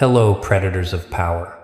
Hello, predators of power.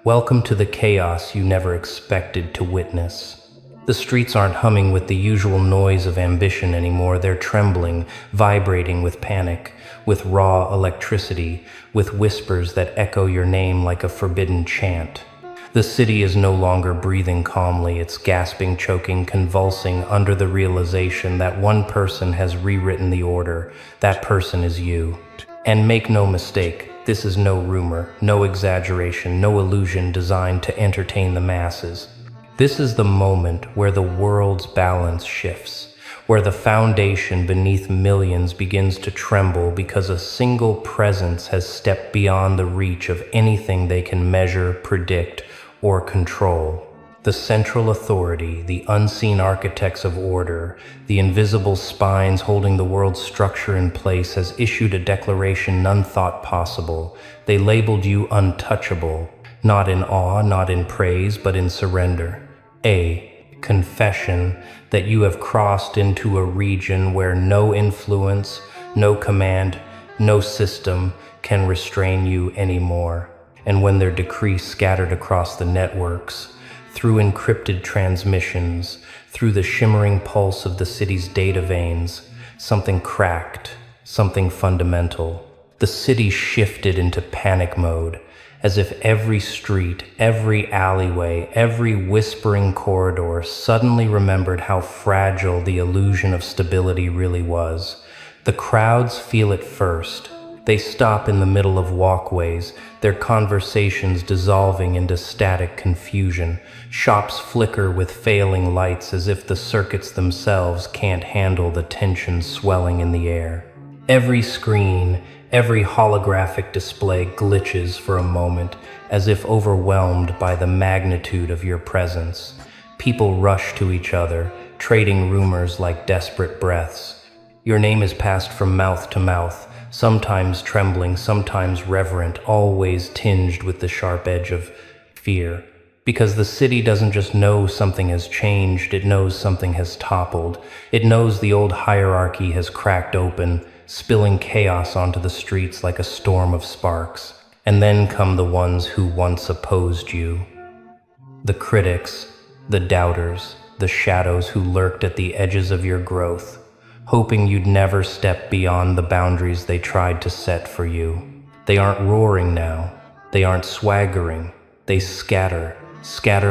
Welcome to the chaos you never expected to witness. The streets aren't humming with the usual noise of ambition anymore. They're trembling, vibrating with panic, with raw electricity, with whispers that echo your name like a forbidden chant. The city is no longer breathing calmly. It's gasping, choking, convulsing under the realization that one person has rewritten the order. That person is you. And make no mistake, this is no rumor, no exaggeration, no illusion designed to entertain the masses. This is the moment where the world's balance shifts, where the foundation beneath millions begins to tremble because a single presence has stepped beyond the reach of anything they can measure, predict, or control. The central authority, the unseen architects of order, the invisible spines holding the world's structure in place, has issued a declaration none thought possible. They labeled you untouchable, not in awe, not in praise, but in surrender. A confession that you have crossed into a region where no influence, no command, no system can restrain you anymore. And when their decree scattered across the networks, through encrypted transmissions, through the shimmering pulse of the city's data veins, something cracked, something fundamental. The city shifted into panic mode, as if every street, every alleyway, every whispering corridor suddenly remembered how fragile the illusion of stability really was. The crowds feel it first. They stop in the middle of walkways, their conversations dissolving into static confusion. Shops flicker with failing lights as if the circuits themselves can't handle the tension swelling in the air. Every screen, every holographic display glitches for a moment, as if overwhelmed by the magnitude of your presence. People rush to each other, trading rumors like desperate breaths. Your name is passed from mouth to mouth, sometimes trembling, sometimes reverent, always tinged with the sharp edge of fear. Because the city doesn't just know something has changed, it knows something has toppled. It knows the old hierarchy has cracked open, spilling chaos onto the streets like a storm of sparks. And then come the ones who once opposed you. The critics, the doubters, the shadows who lurked at the edges of your growth, hoping you'd never step beyond the boundaries they tried to set for you. They aren't roaring now. They aren't swaggering. They scatter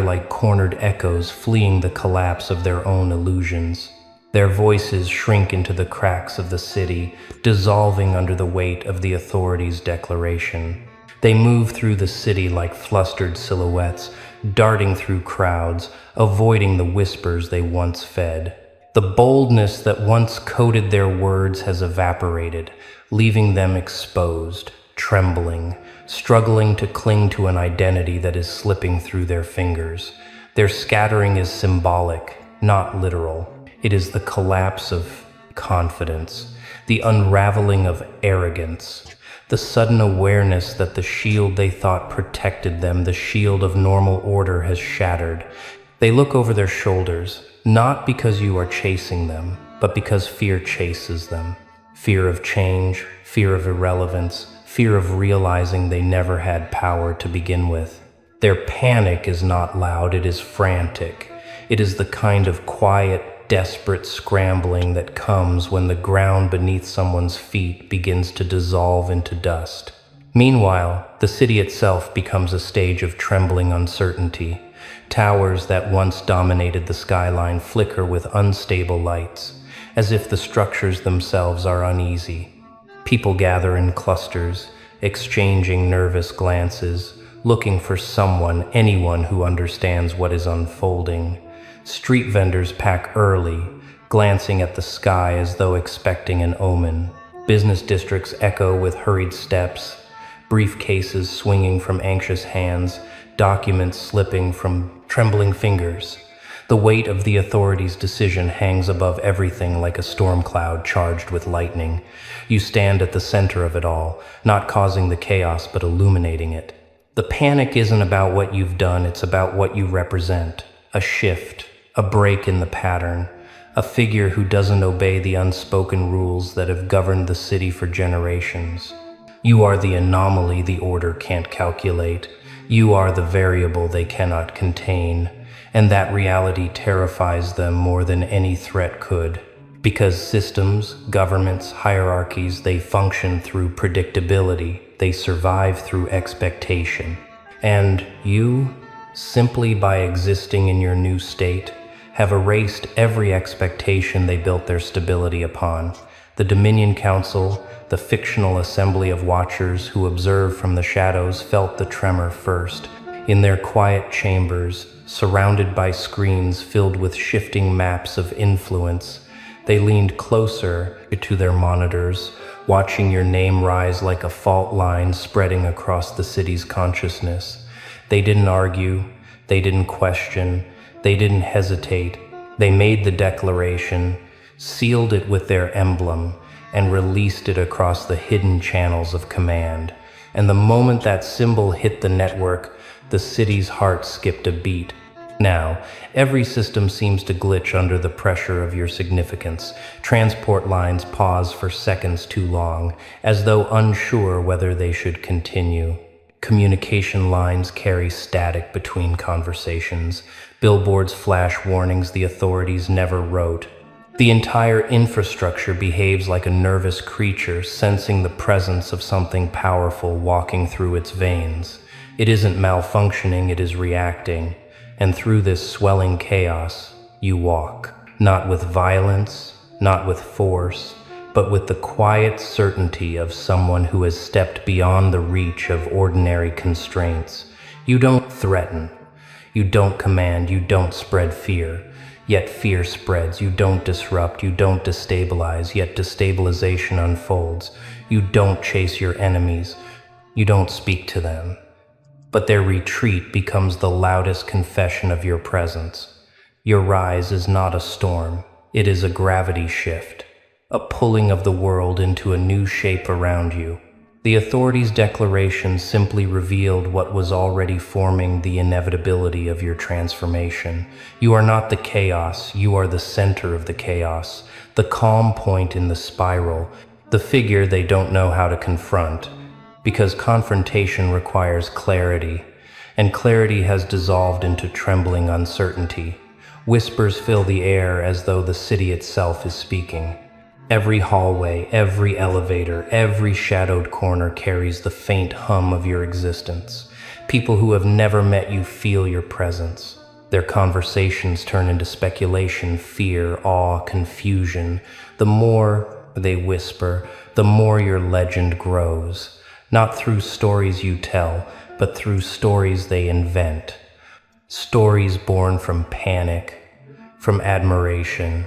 like cornered echoes fleeing the collapse of their own illusions. Their voices shrink into the cracks of the city, dissolving under the weight of the authorities' declaration. They move through the city like flustered silhouettes, darting through crowds, avoiding the whispers they once fed. The boldness that once coded their words has evaporated, leaving them exposed, trembling, struggling to cling to an identity that is slipping through their fingers. Their scattering is symbolic, not literal. It is the collapse of confidence, the unraveling of arrogance, the sudden awareness that the shield they thought protected them, the shield of normal order, has shattered. They look over their shoulders, not because you are chasing them, but because fear chases them. Fear of change, fear of irrelevance, fear of realizing they never had power to begin with. Their panic is not loud, it is frantic. It is the kind of quiet, desperate scrambling that comes when the ground beneath someone's feet begins to dissolve into dust. Meanwhile, the city itself becomes a stage of trembling uncertainty. Towers that once dominated the skyline flicker with unstable lights, as if the structures themselves are uneasy. People gather in clusters, exchanging nervous glances, looking for someone, anyone who understands what is unfolding. Street vendors pack early, glancing at the sky as though expecting an omen. Business districts echo with hurried steps, briefcases swinging from anxious hands, documents slipping from trembling fingers. The weight of the authorities' decision hangs above everything like a storm cloud charged with lightning. You stand at the center of it all, not causing the chaos but illuminating it. The panic isn't about what you've done, it's about what you represent. A shift, a break in the pattern, a figure who doesn't obey the unspoken rules that have governed the city for generations. You are the anomaly the order can't calculate. You are the variable they cannot contain. And that reality terrifies them more than any threat could. Because systems, governments, hierarchies, they function through predictability. They survive through expectation. And you, simply by existing in your new state, have erased every expectation they built their stability upon. The Dominion Council, the fictional assembly of watchers who observed from the shadows, felt the tremor first. In their quiet chambers, surrounded by screens filled with shifting maps of influence, they leaned closer to their monitors, watching your name rise like a fault line spreading across the city's consciousness. They didn't argue, they didn't question, they didn't hesitate. They made the declaration, sealed it with their emblem, and released it across the hidden channels of command. And the moment that symbol hit the network, the city's heart skipped a beat. Now, every system seems to glitch under the pressure of your significance. Transport lines pause for seconds too long, as though unsure whether they should continue. Communication lines carry static between conversations. Billboards flash warnings the authorities never wrote. The entire infrastructure behaves like a nervous creature sensing the presence of something powerful walking through its veins. It isn't malfunctioning, it is reacting. And through this swelling chaos, you walk. Not with violence, not with force, but with the quiet certainty of someone who has stepped beyond the reach of ordinary constraints. You don't threaten, you don't command, you don't spread fear. Yet fear spreads. You don't disrupt, you don't destabilize, yet destabilization unfolds. You don't chase your enemies, you don't speak to them. But their retreat becomes the loudest confession of your presence. Your rise is not a storm, it is a gravity shift, a pulling of the world into a new shape around you. The authorities' declaration simply revealed what was already forming, the inevitability of your transformation. You are not the chaos, you are the center of the chaos, the calm point in the spiral, the figure they don't know how to confront. Because confrontation requires clarity, and clarity has dissolved into trembling uncertainty. Whispers fill the air as though the city itself is speaking. Every hallway, every elevator, every shadowed corner carries the faint hum of your existence. People who have never met you feel your presence. Their conversations turn into speculation, fear, awe, confusion. The more they whisper, the more your legend grows. Not through stories you tell, but through stories they invent. Stories born from panic, from admiration,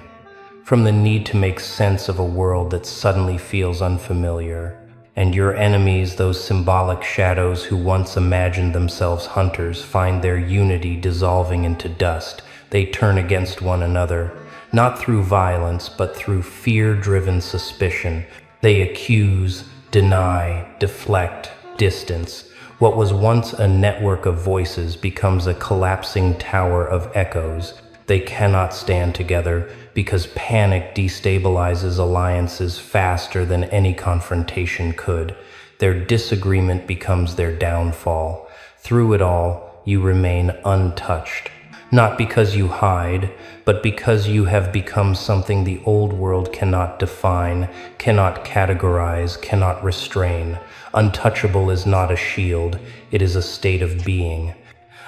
from the need to make sense of a world that suddenly feels unfamiliar. And your enemies, those symbolic shadows who once imagined themselves hunters, find their unity dissolving into dust. They turn against one another, not through violence, but through fear-driven suspicion. They accuse, deny, deflect, distance. What was once a network of voices becomes a collapsing tower of echoes. They cannot stand together because panic destabilizes alliances faster than any confrontation could. Their disagreement becomes their downfall. Through it all, you remain untouched. Not because you hide, but because you have become something the old world cannot define, cannot categorize, cannot restrain. Untouchable is not a shield, it is a state of being.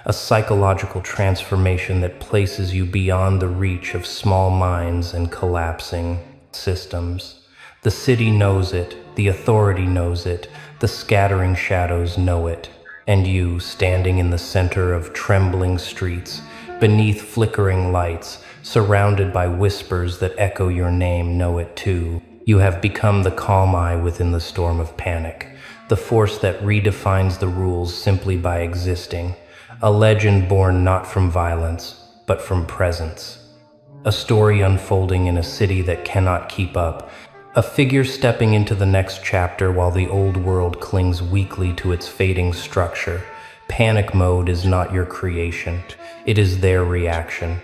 A psychological transformation that places you beyond the reach of small minds and collapsing systems. The city knows it, the authority knows it, the scattering shadows know it. And you, standing in the center of trembling streets, beneath flickering lights, surrounded by whispers that echo your name, know it too. You have become the calm eye within the storm of panic, the force that redefines the rules simply by existing. A legend born not from violence, but from presence. A story unfolding in a city that cannot keep up. A figure stepping into the next chapter while the old world clings weakly to its fading structure. Panic mode is not your creation. It is their reaction.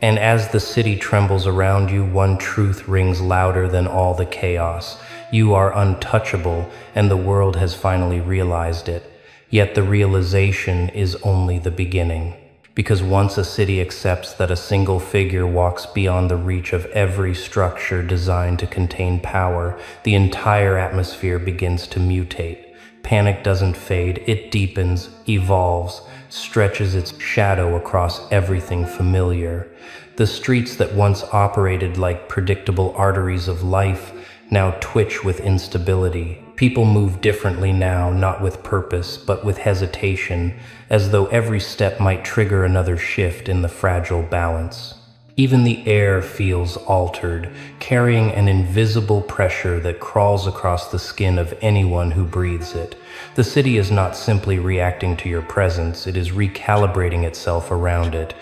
And as the city trembles around you, one truth rings louder than all the chaos. You are untouchable, and the world has finally realized it. Yet the realization is only the beginning. Because once a city accepts that a single figure walks beyond the reach of every structure designed to contain power, the entire atmosphere begins to mutate. Panic doesn't fade, it deepens, evolves, stretches its shadow across everything familiar. The streets that once operated like predictable arteries of life now twitch with instability. People move differently now, not with purpose, but with hesitation, as though every step might trigger another shift in the fragile balance. Even the air feels altered, carrying an invisible pressure that crawls across the skin of anyone who breathes it. The city is not simply reacting to your presence, it is recalibrating itself around it,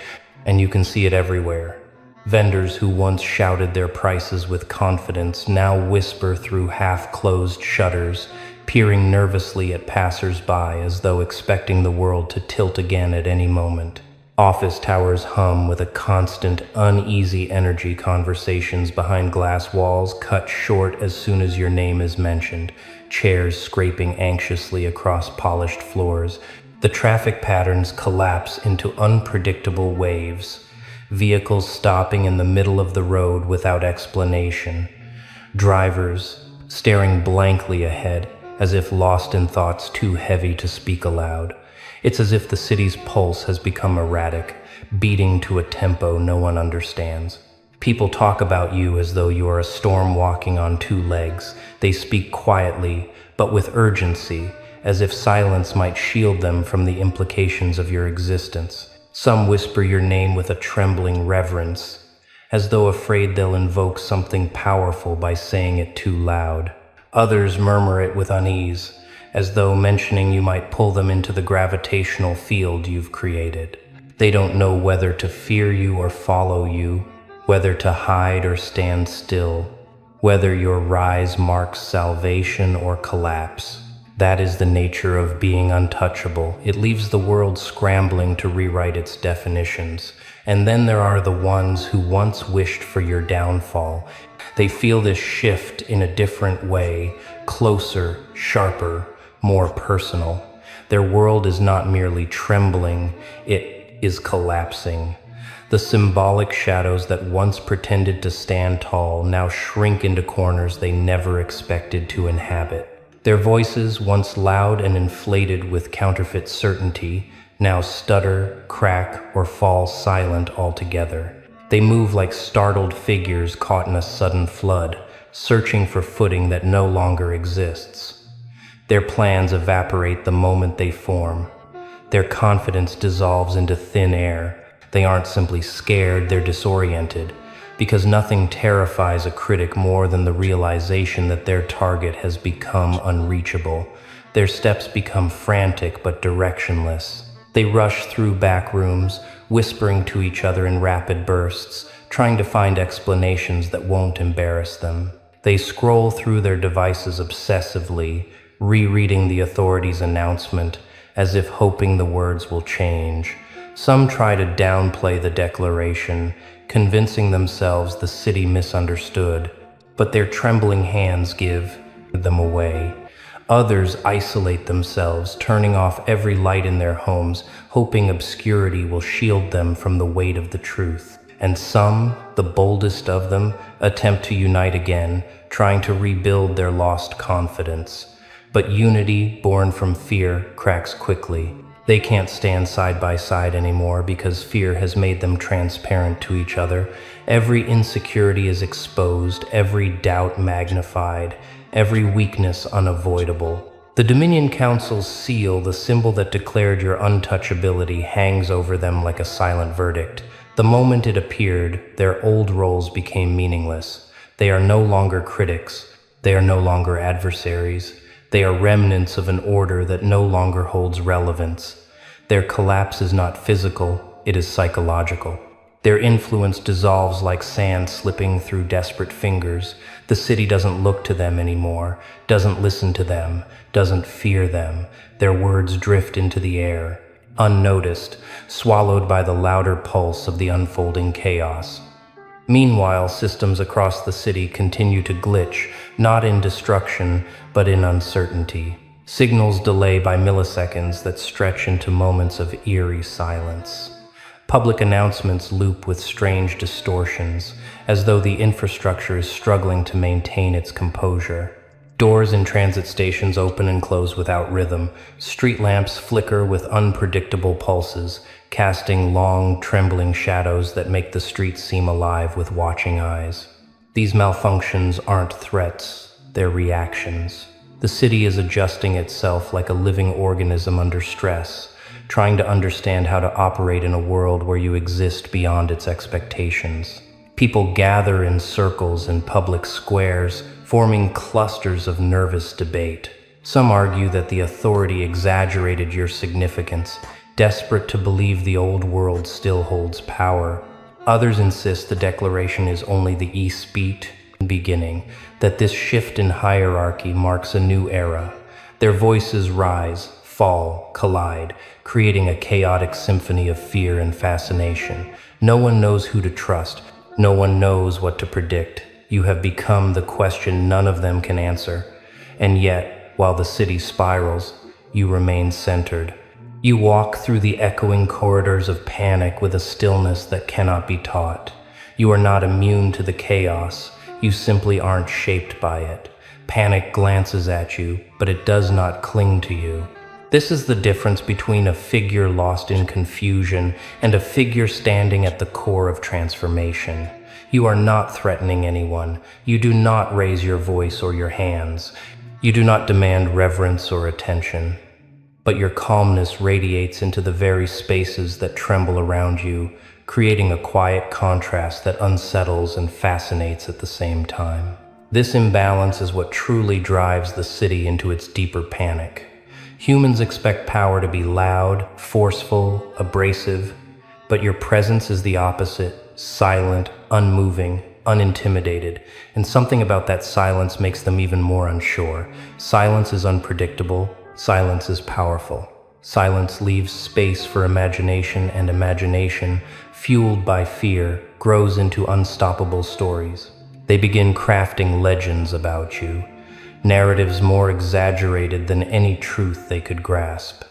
and you can see it everywhere. Vendors who once shouted their prices with confidence now whisper through half-closed shutters, peering nervously at passers-by as though expecting the world to tilt again at any moment. Office towers hum with a constant, uneasy energy. Conversations behind glass walls cut short as soon as your name is mentioned, chairs scraping anxiously across polished floors. The traffic patterns collapse into unpredictable waves. Vehicles stopping in the middle of the road without explanation. Drivers staring blankly ahead, as if lost in thoughts too heavy to speak aloud. It's as if the city's pulse has become erratic, beating to a tempo no one understands. People talk about you as though you are a storm walking on two legs. They speak quietly, but with urgency, as if silence might shield them from the implications of your existence. Some whisper your name with a trembling reverence, as though afraid they'll invoke something powerful by saying it too loud. Others murmur it with unease, as though mentioning you might pull them into the gravitational field you've created. They don't know whether to fear you or follow you, whether to hide or stand still, whether your rise marks salvation or collapse. That is the nature of being untouchable. It leaves the world scrambling to rewrite its definitions. And then there are the ones who once wished for your downfall. They feel this shift in a different way, closer, sharper, more personal. Their world is not merely trembling, it is collapsing. The symbolic shadows that once pretended to stand tall now shrink into corners they never expected to inhabit. Their voices, once loud and inflated with counterfeit certainty, now stutter, crack, or fall silent altogether. They move like startled figures caught in a sudden flood, searching for footing that no longer exists. Their plans evaporate the moment they form. Their confidence dissolves into thin air. They aren't simply scared, they're disoriented. Because nothing terrifies a critic more than the realization that their target has become unreachable. Their steps become frantic but directionless. They rush through back rooms, whispering to each other in rapid bursts, trying to find explanations that won't embarrass them. They scroll through their devices obsessively, rereading the authorities' announcement, as if hoping the words will change. Some try to downplay the declaration, convincing themselves the city misunderstood, but their trembling hands give them away. Others isolate themselves, turning off every light in their homes, hoping obscurity will shield them from the weight of the truth. And some, the boldest of them, attempt to unite again, trying to rebuild their lost confidence. But unity, born from fear, cracks quickly. They can't stand side by side anymore because fear has made them transparent to each other. Every insecurity is exposed, every doubt magnified, every weakness unavoidable. The Dominion Council's seal, the symbol that declared your untouchability, hangs over them like a silent verdict. The moment it appeared, their old roles became meaningless. They are no longer critics. They are no longer adversaries. They are remnants of an order that no longer holds relevance. Their collapse is not physical, it is psychological. Their influence dissolves like sand slipping through desperate fingers. The city doesn't look to them anymore, doesn't listen to them, doesn't fear them. Their words drift into the air, unnoticed, swallowed by the louder pulse of the unfolding chaos. Meanwhile, systems across the city continue to glitch, not in destruction, but in uncertainty. Signals delay by milliseconds that stretch into moments of eerie silence. Public announcements loop with strange distortions, as though the infrastructure is struggling to maintain its composure. Doors in transit stations open and close without rhythm. Street lamps flicker with unpredictable pulses, casting long, trembling shadows that make the streets seem alive with watching eyes. These malfunctions aren't threats, they're reactions. The city is adjusting itself like a living organism under stress, trying to understand how to operate in a world where you exist beyond its expectations. People gather in circles in public squares, forming clusters of nervous debate. Some argue that the authority exaggerated your significance, desperate to believe the old world still holds power. Others insist the declaration is only the beat beginning, that this shift in hierarchy marks a new era. Their voices rise, fall, collide, creating a chaotic symphony of fear and fascination. No one knows who to trust. No one knows what to predict. You have become the question none of them can answer. And yet, while the city spirals, you remain centered. You walk through the echoing corridors of panic with a stillness that cannot be taught. You are not immune to the chaos. You simply aren't shaped by it. Panic glances at you, but it does not cling to you. This is the difference between a figure lost in confusion and a figure standing at the core of transformation. You are not threatening anyone. You do not raise your voice or your hands. You do not demand reverence or attention. But your calmness radiates into the very spaces that tremble around you, creating a quiet contrast that unsettles and fascinates at the same time. This imbalance is what truly drives the city into its deeper panic. Humans expect power to be loud, forceful, abrasive, but your presence is the opposite, silent, unmoving, unintimidated, and something about that silence makes them even more unsure. Silence is unpredictable, silence is powerful. Silence leaves space for imagination, and imagination, fueled by fear, grows into unstoppable stories. They begin crafting legends about you, narratives more exaggerated than any truth they could grasp.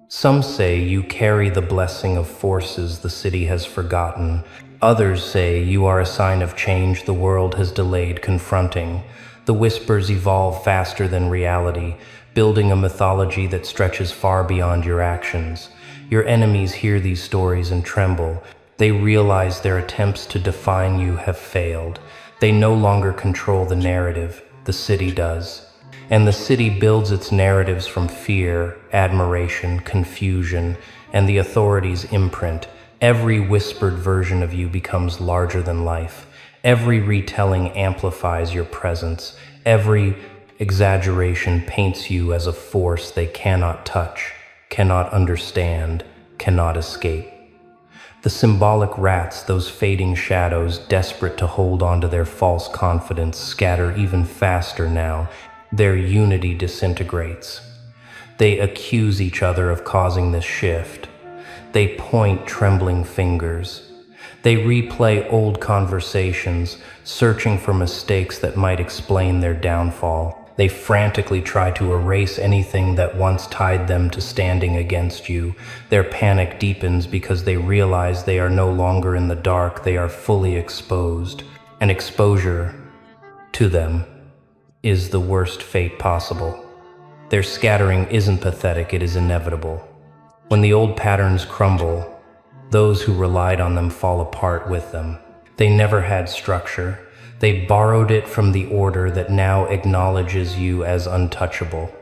Some say you carry the blessing of forces the city has forgotten. Others say you are a sign of change the world has delayed confronting. The whispers evolve faster than reality, building a mythology that stretches far beyond your actions. Your enemies hear these stories and tremble. They realize their attempts to define you have failed. They no longer control the narrative. The city does. And the city builds its narratives from fear, admiration, confusion, and the authorities' imprint. Every whispered version of you becomes larger than life. Every retelling amplifies your presence. Every exaggeration paints you as a force they cannot touch, cannot understand, cannot escape. The symbolic rats, those fading shadows, desperate to hold on to their false confidence, scatter even faster now. Their unity disintegrates. They accuse each other of causing this shift. They point trembling fingers. They replay old conversations, searching for mistakes that might explain their downfall. They frantically try to erase anything that once tied them to standing against you. Their panic deepens because they realize they are no longer in the dark, they are fully exposed. And exposure, to them, is the worst fate possible. Their scattering isn't pathetic, it is inevitable. When the old patterns crumble, those who relied on them fall apart with them. They never had structure. They borrowed it from the order that now acknowledges you as untouchable.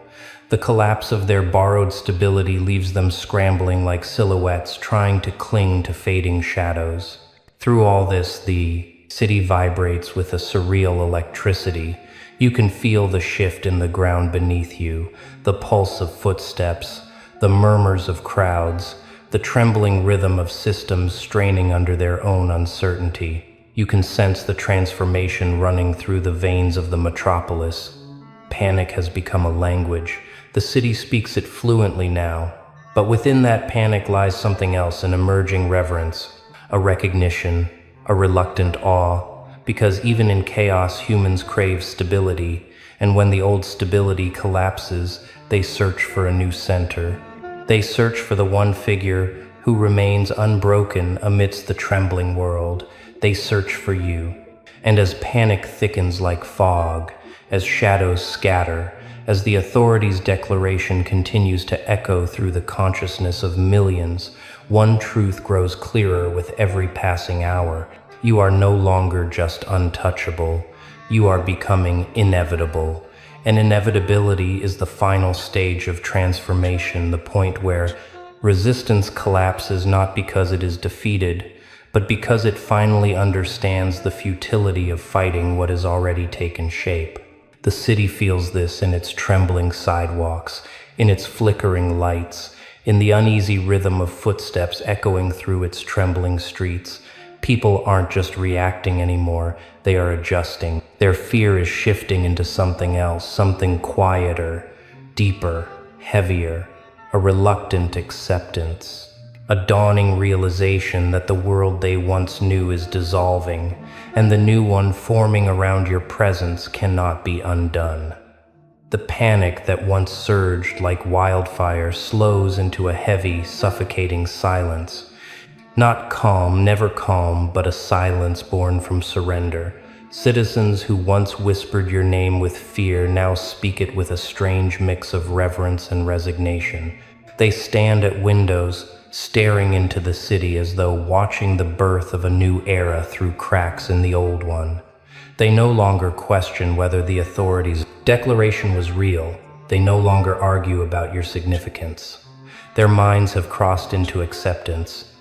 The collapse of their borrowed stability leaves them scrambling like silhouettes, trying to cling to fading shadows. Through all this, the city vibrates with a surreal electricity. You can feel the shift in the ground beneath you, the pulse of footsteps, the murmurs of crowds, the trembling rhythm of systems straining under their own uncertainty. You can sense the transformation running through the veins of the metropolis. Panic has become a language. The city speaks it fluently now. But within that panic lies something else, an emerging reverence, a recognition, a reluctant awe. because even in chaos, humans crave stability, and when the old stability collapses, they search for a new center. They search for the one figure who remains unbroken amidst the trembling world. They search for you. And as panic thickens like fog, as shadows scatter, as the authorities' declaration continues to echo through the consciousness of millions, one truth grows clearer with every passing hour. You are no longer just untouchable. You are becoming inevitable. And inevitability is the final stage of transformation, the point where resistance collapses not because it is defeated, but because it finally understands the futility of fighting what has already taken shape. The city feels this in its trembling sidewalks, in its flickering lights, in the uneasy rhythm of footsteps echoing through its trembling streets. People aren't just reacting anymore, they are adjusting. Their fear is shifting into something else, something quieter, deeper, heavier, a reluctant acceptance, a dawning realization that the world they once knew is dissolving, and the new one forming around your presence cannot be undone. The panic that once surged like wildfire slows into a heavy, suffocating silence. Not calm, never calm, but a silence born from surrender. Citizens who once whispered your name with fear now speak it with a strange mix of reverence and resignation. They stand at windows, staring into the city as though watching the birth of a new era through cracks in the old one. They no longer question whether the authorities' declaration was real. They no longer argue about your significance. Their minds have crossed into acceptance,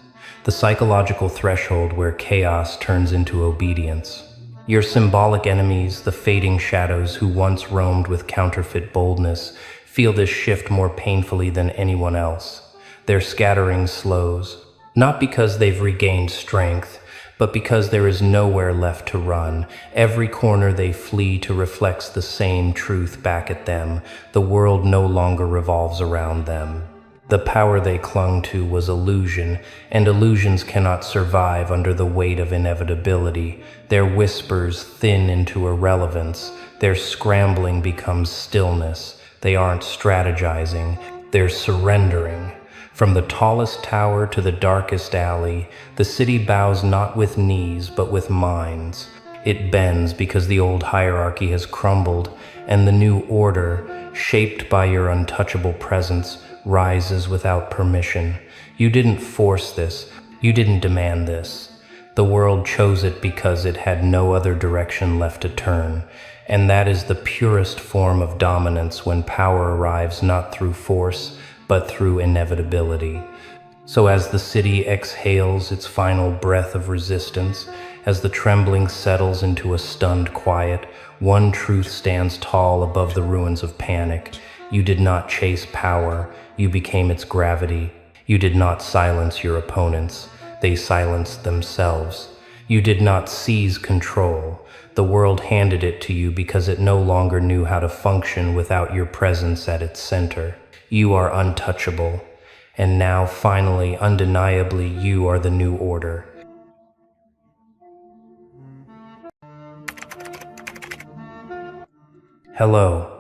the psychological threshold where chaos turns into obedience. Your symbolic enemies, the fading shadows who once roamed with counterfeit boldness, feel this shift more painfully than anyone else. Their scattering slows, not because they've regained strength, but because there is nowhere left to run. Every corner they flee to reflects the same truth back at them. The world no longer revolves around them. The power they clung to was illusion, and illusions cannot survive under the weight of inevitability. Their whispers thin into irrelevance. Their scrambling becomes stillness. They aren't strategizing, they're surrendering. From the tallest tower to the darkest alley, the city bows not with knees, but with minds. It bends because the old hierarchy has crumbled, and the new order, shaped by your untouchable presence, rises without permission. You didn't force this. You didn't demand this. The world chose it because it had no other direction left to turn. And that is the purest form of dominance, when power arrives not through force, but through inevitability. So as the city exhales its final breath of resistance, as the trembling settles into a stunned quiet, one truth stands tall above the ruins of panic. You did not chase power, you became its gravity. You did not silence your opponents, they silenced themselves. You did not seize control, the world handed it to you because it no longer knew how to function without your presence at its center. You are untouchable, and now finally, undeniably, you are the new order. Hello.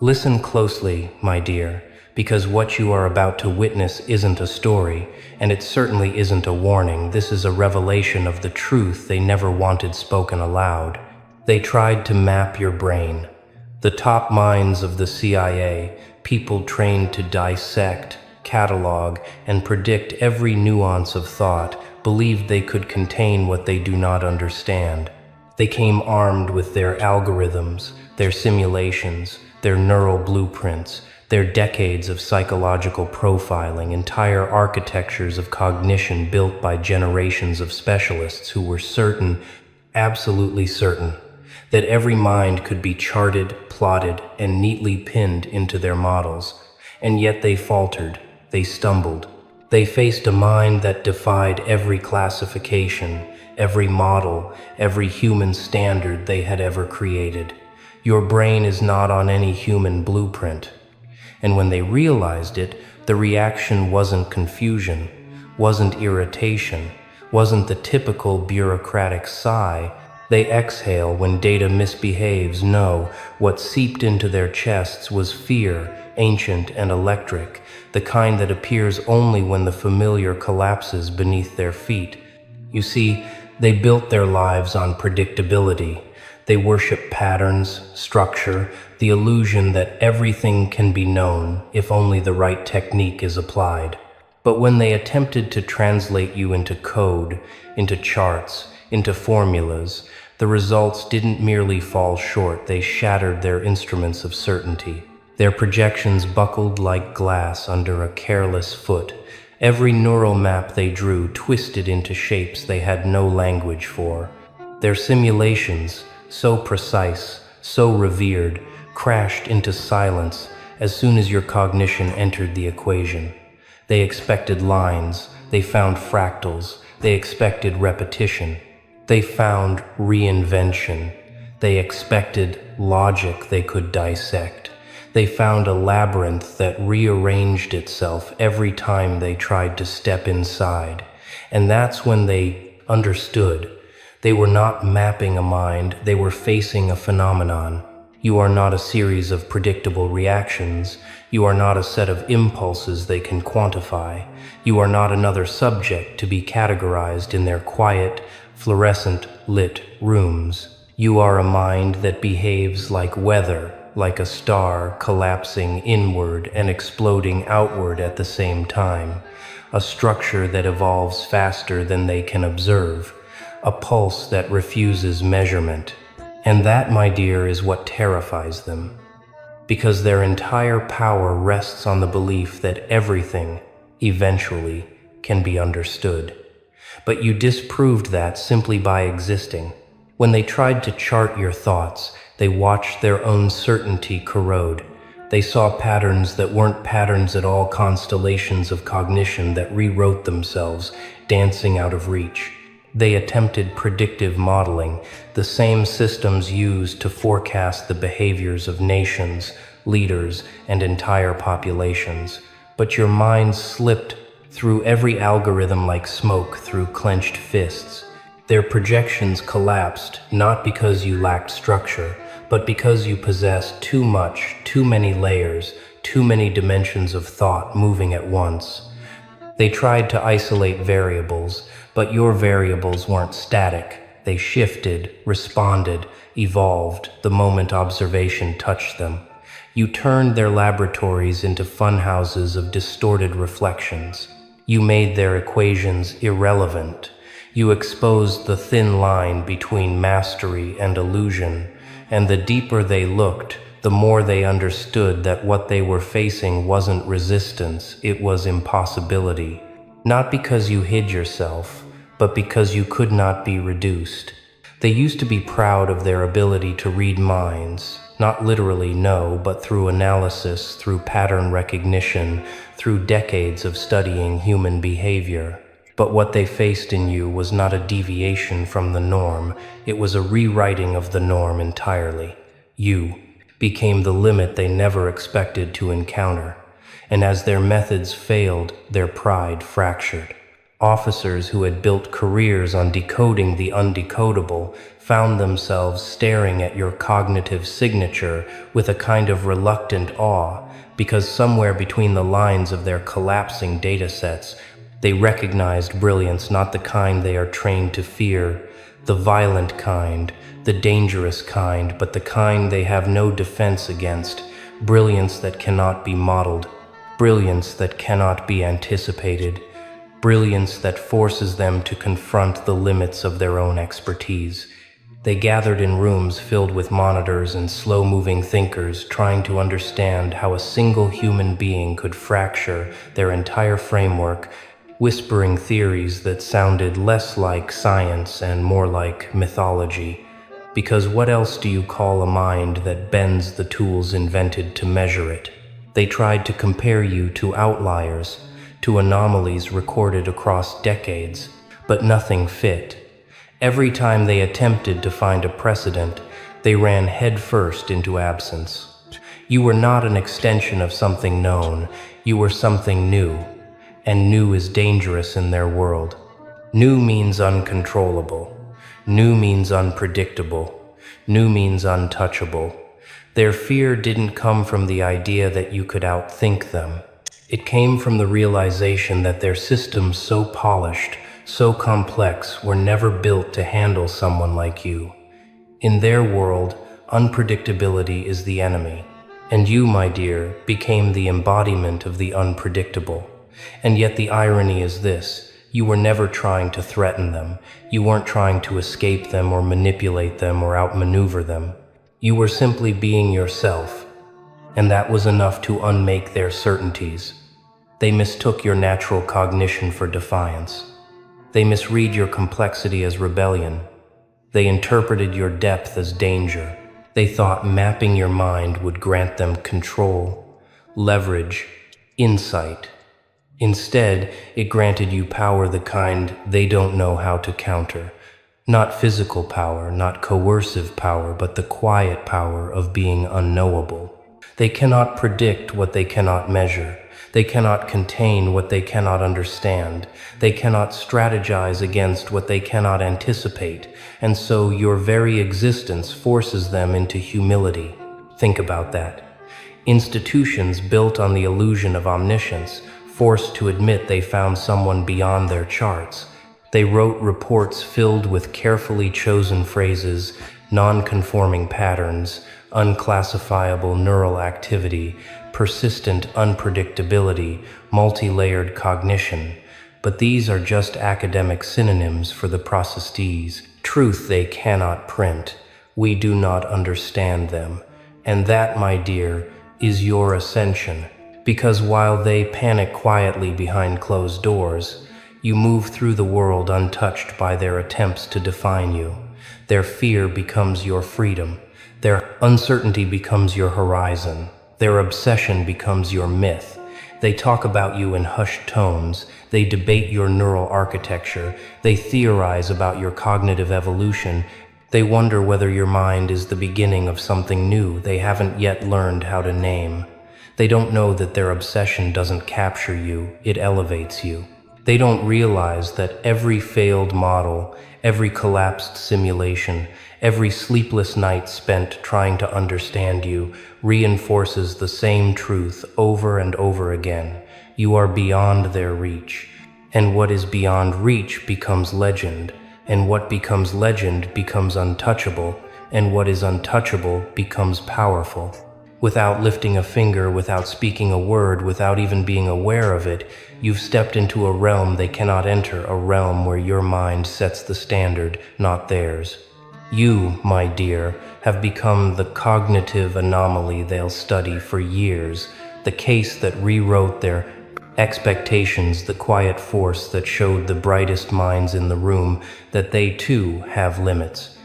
Listen closely, my dear, because what you are about to witness isn't a story, and it certainly isn't a warning. This is a revelation of the truth they never wanted spoken aloud. They tried to map your brain. The top minds of the CIA, people trained to dissect, catalog, and predict every nuance of thought, believed they could contain what they do not understand. They came armed with their algorithms, their simulations, their neural blueprints, their decades of psychological profiling, entire architectures of cognition built by generations of specialists who were certain, absolutely certain, that every mind could be charted, plotted, and neatly pinned into their models. And yet they faltered, they stumbled. They faced a mind that defied every classification, every model, every human standard they had ever created. Your brain is not on any human blueprint. And when they realized it, the reaction wasn't confusion, wasn't irritation, wasn't the typical bureaucratic sigh. They exhale when data misbehaves. No, what seeped into their chests was fear, ancient and electric, the kind that appears only when the familiar collapses beneath their feet. You see, they built their lives on predictability. They worship patterns, structure, the illusion that everything can be known if only the right technique is applied. But when they attempted to translate you into code, into charts, into formulas, the results didn't merely fall short, they shattered their instruments of certainty. Their projections buckled like glass under a careless foot. Every neural map they drew twisted into shapes they had no language for. Their simulations, so precise, so revered, crashed into silence as soon as your cognition entered the equation. They expected lines, they found fractals, they expected repetition. They found reinvention. They expected logic they could dissect. They found a labyrinth that rearranged itself every time they tried to step inside. And that's when they understood. They were not mapping a mind, they were facing a phenomenon. You are not a series of predictable reactions. You are not a set of impulses they can quantify. You are not another subject to be categorized in their quiet, fluorescent lit rooms. You are a mind that behaves like weather, like a star collapsing inward and exploding outward at the same time. A structure that evolves faster than they can observe. A pulse that refuses measurement. And that, my dear, is what terrifies them. Because their entire power rests on the belief that everything, eventually, can be understood. But you disproved that simply by existing. When they tried to chart your thoughts, they watched their own certainty corrode. They saw patterns that weren't patterns at all, constellations of cognition that rewrote themselves, dancing out of reach. They attempted predictive modeling, the same systems used to forecast the behaviors of nations, leaders, and entire populations. But your mind slipped through every algorithm like smoke through clenched fists. Their projections collapsed, not because you lacked structure, but because you possessed too much, too many layers, too many dimensions of thought moving at once. They tried to isolate variables, but your variables weren't static. They shifted, responded, evolved the moment observation touched them. You turned their laboratories into funhouses of distorted reflections. You made their equations irrelevant. You exposed the thin line between mastery and illusion, and the deeper they looked, the more they understood that what they were facing wasn't resistance, it was impossibility. Not because you hid yourself, but because you could not be reduced. They used to be proud of their ability to read minds, not literally, no, but through analysis, through pattern recognition, through decades of studying human behavior. But what they faced in you was not a deviation from the norm, it was a rewriting of the norm entirely. You became the limit they never expected to encounter, and as their methods failed, their pride fractured. Officers who had built careers on decoding the undecodable found themselves staring at your cognitive signature with a kind of reluctant awe, because somewhere between the lines of their collapsing datasets, they recognized brilliance, not the kind they are trained to fear, the violent kind, the dangerous kind, but the kind they have no defense against, brilliance that cannot be modeled, brilliance that cannot be anticipated, brilliance that forces them to confront the limits of their own expertise. They gathered in rooms filled with monitors and slow-moving thinkers, trying to understand how a single human being could fracture their entire framework, whispering theories that sounded less like science and more like mythology. Because what else do you call a mind that bends the tools invented to measure it? They tried to compare you to outliers, to anomalies recorded across decades, but nothing fit. Every time they attempted to find a precedent, they ran headfirst into absence. You were not an extension of something known, you were something new, and new is dangerous in their world. New means uncontrollable. New means unpredictable. New means untouchable. Their fear didn't come from the idea that you could outthink them. It came from the realization that their systems so polished, so complex, were never built to handle someone like you. In their world, unpredictability is the enemy. And you, my dear, became the embodiment of the unpredictable. And yet the irony is this: you were never trying to threaten them. You weren't trying to escape them or manipulate them or outmaneuver them. You were simply being yourself. And that was enough to unmake their certainties. They mistook your natural cognition for defiance. They misread your complexity as rebellion. They interpreted your depth as danger. They thought mapping your mind would grant them control, leverage, insight. Instead, it granted you power, the kind they don't know how to counter. Not physical power, not coercive power, but the quiet power of being unknowable. They cannot predict what they cannot measure. They cannot contain what they cannot understand. They cannot strategize against what they cannot anticipate. And so your very existence forces them into humility. Think about that. Institutions built on the illusion of omniscience, forced to admit they found someone beyond their charts. They wrote reports filled with carefully chosen phrases, non-conforming patterns, unclassifiable neural activity, persistent unpredictability, multi-layered cognition. But these are just academic synonyms for the processes. Truth they cannot print. We do not understand them. And that, my dear, is your ascension. Because while they panic quietly behind closed doors, you move through the world untouched by their attempts to define you. Their fear becomes your freedom. Their uncertainty becomes your horizon. Their obsession becomes your myth. They talk about you in hushed tones. They debate your neural architecture. They theorize about your cognitive evolution. They wonder whether your mind is the beginning of something new they haven't yet learned how to name. They don't know that their obsession doesn't capture you, it elevates you. They don't realize that every failed model, every collapsed simulation, every sleepless night spent trying to understand you reinforces the same truth over and over again. You are beyond their reach. And what is beyond reach becomes legend. And what becomes legend becomes untouchable. And what is untouchable becomes powerful. Without lifting a finger, without speaking a word, without even being aware of it, you've stepped into a realm they cannot enter, a realm where your mind sets the standard, not theirs. You, my dear, have become the cognitive anomaly they'll study for years, the case that rewrote their expectations, the quiet force that showed the brightest minds in the room that they too have limits.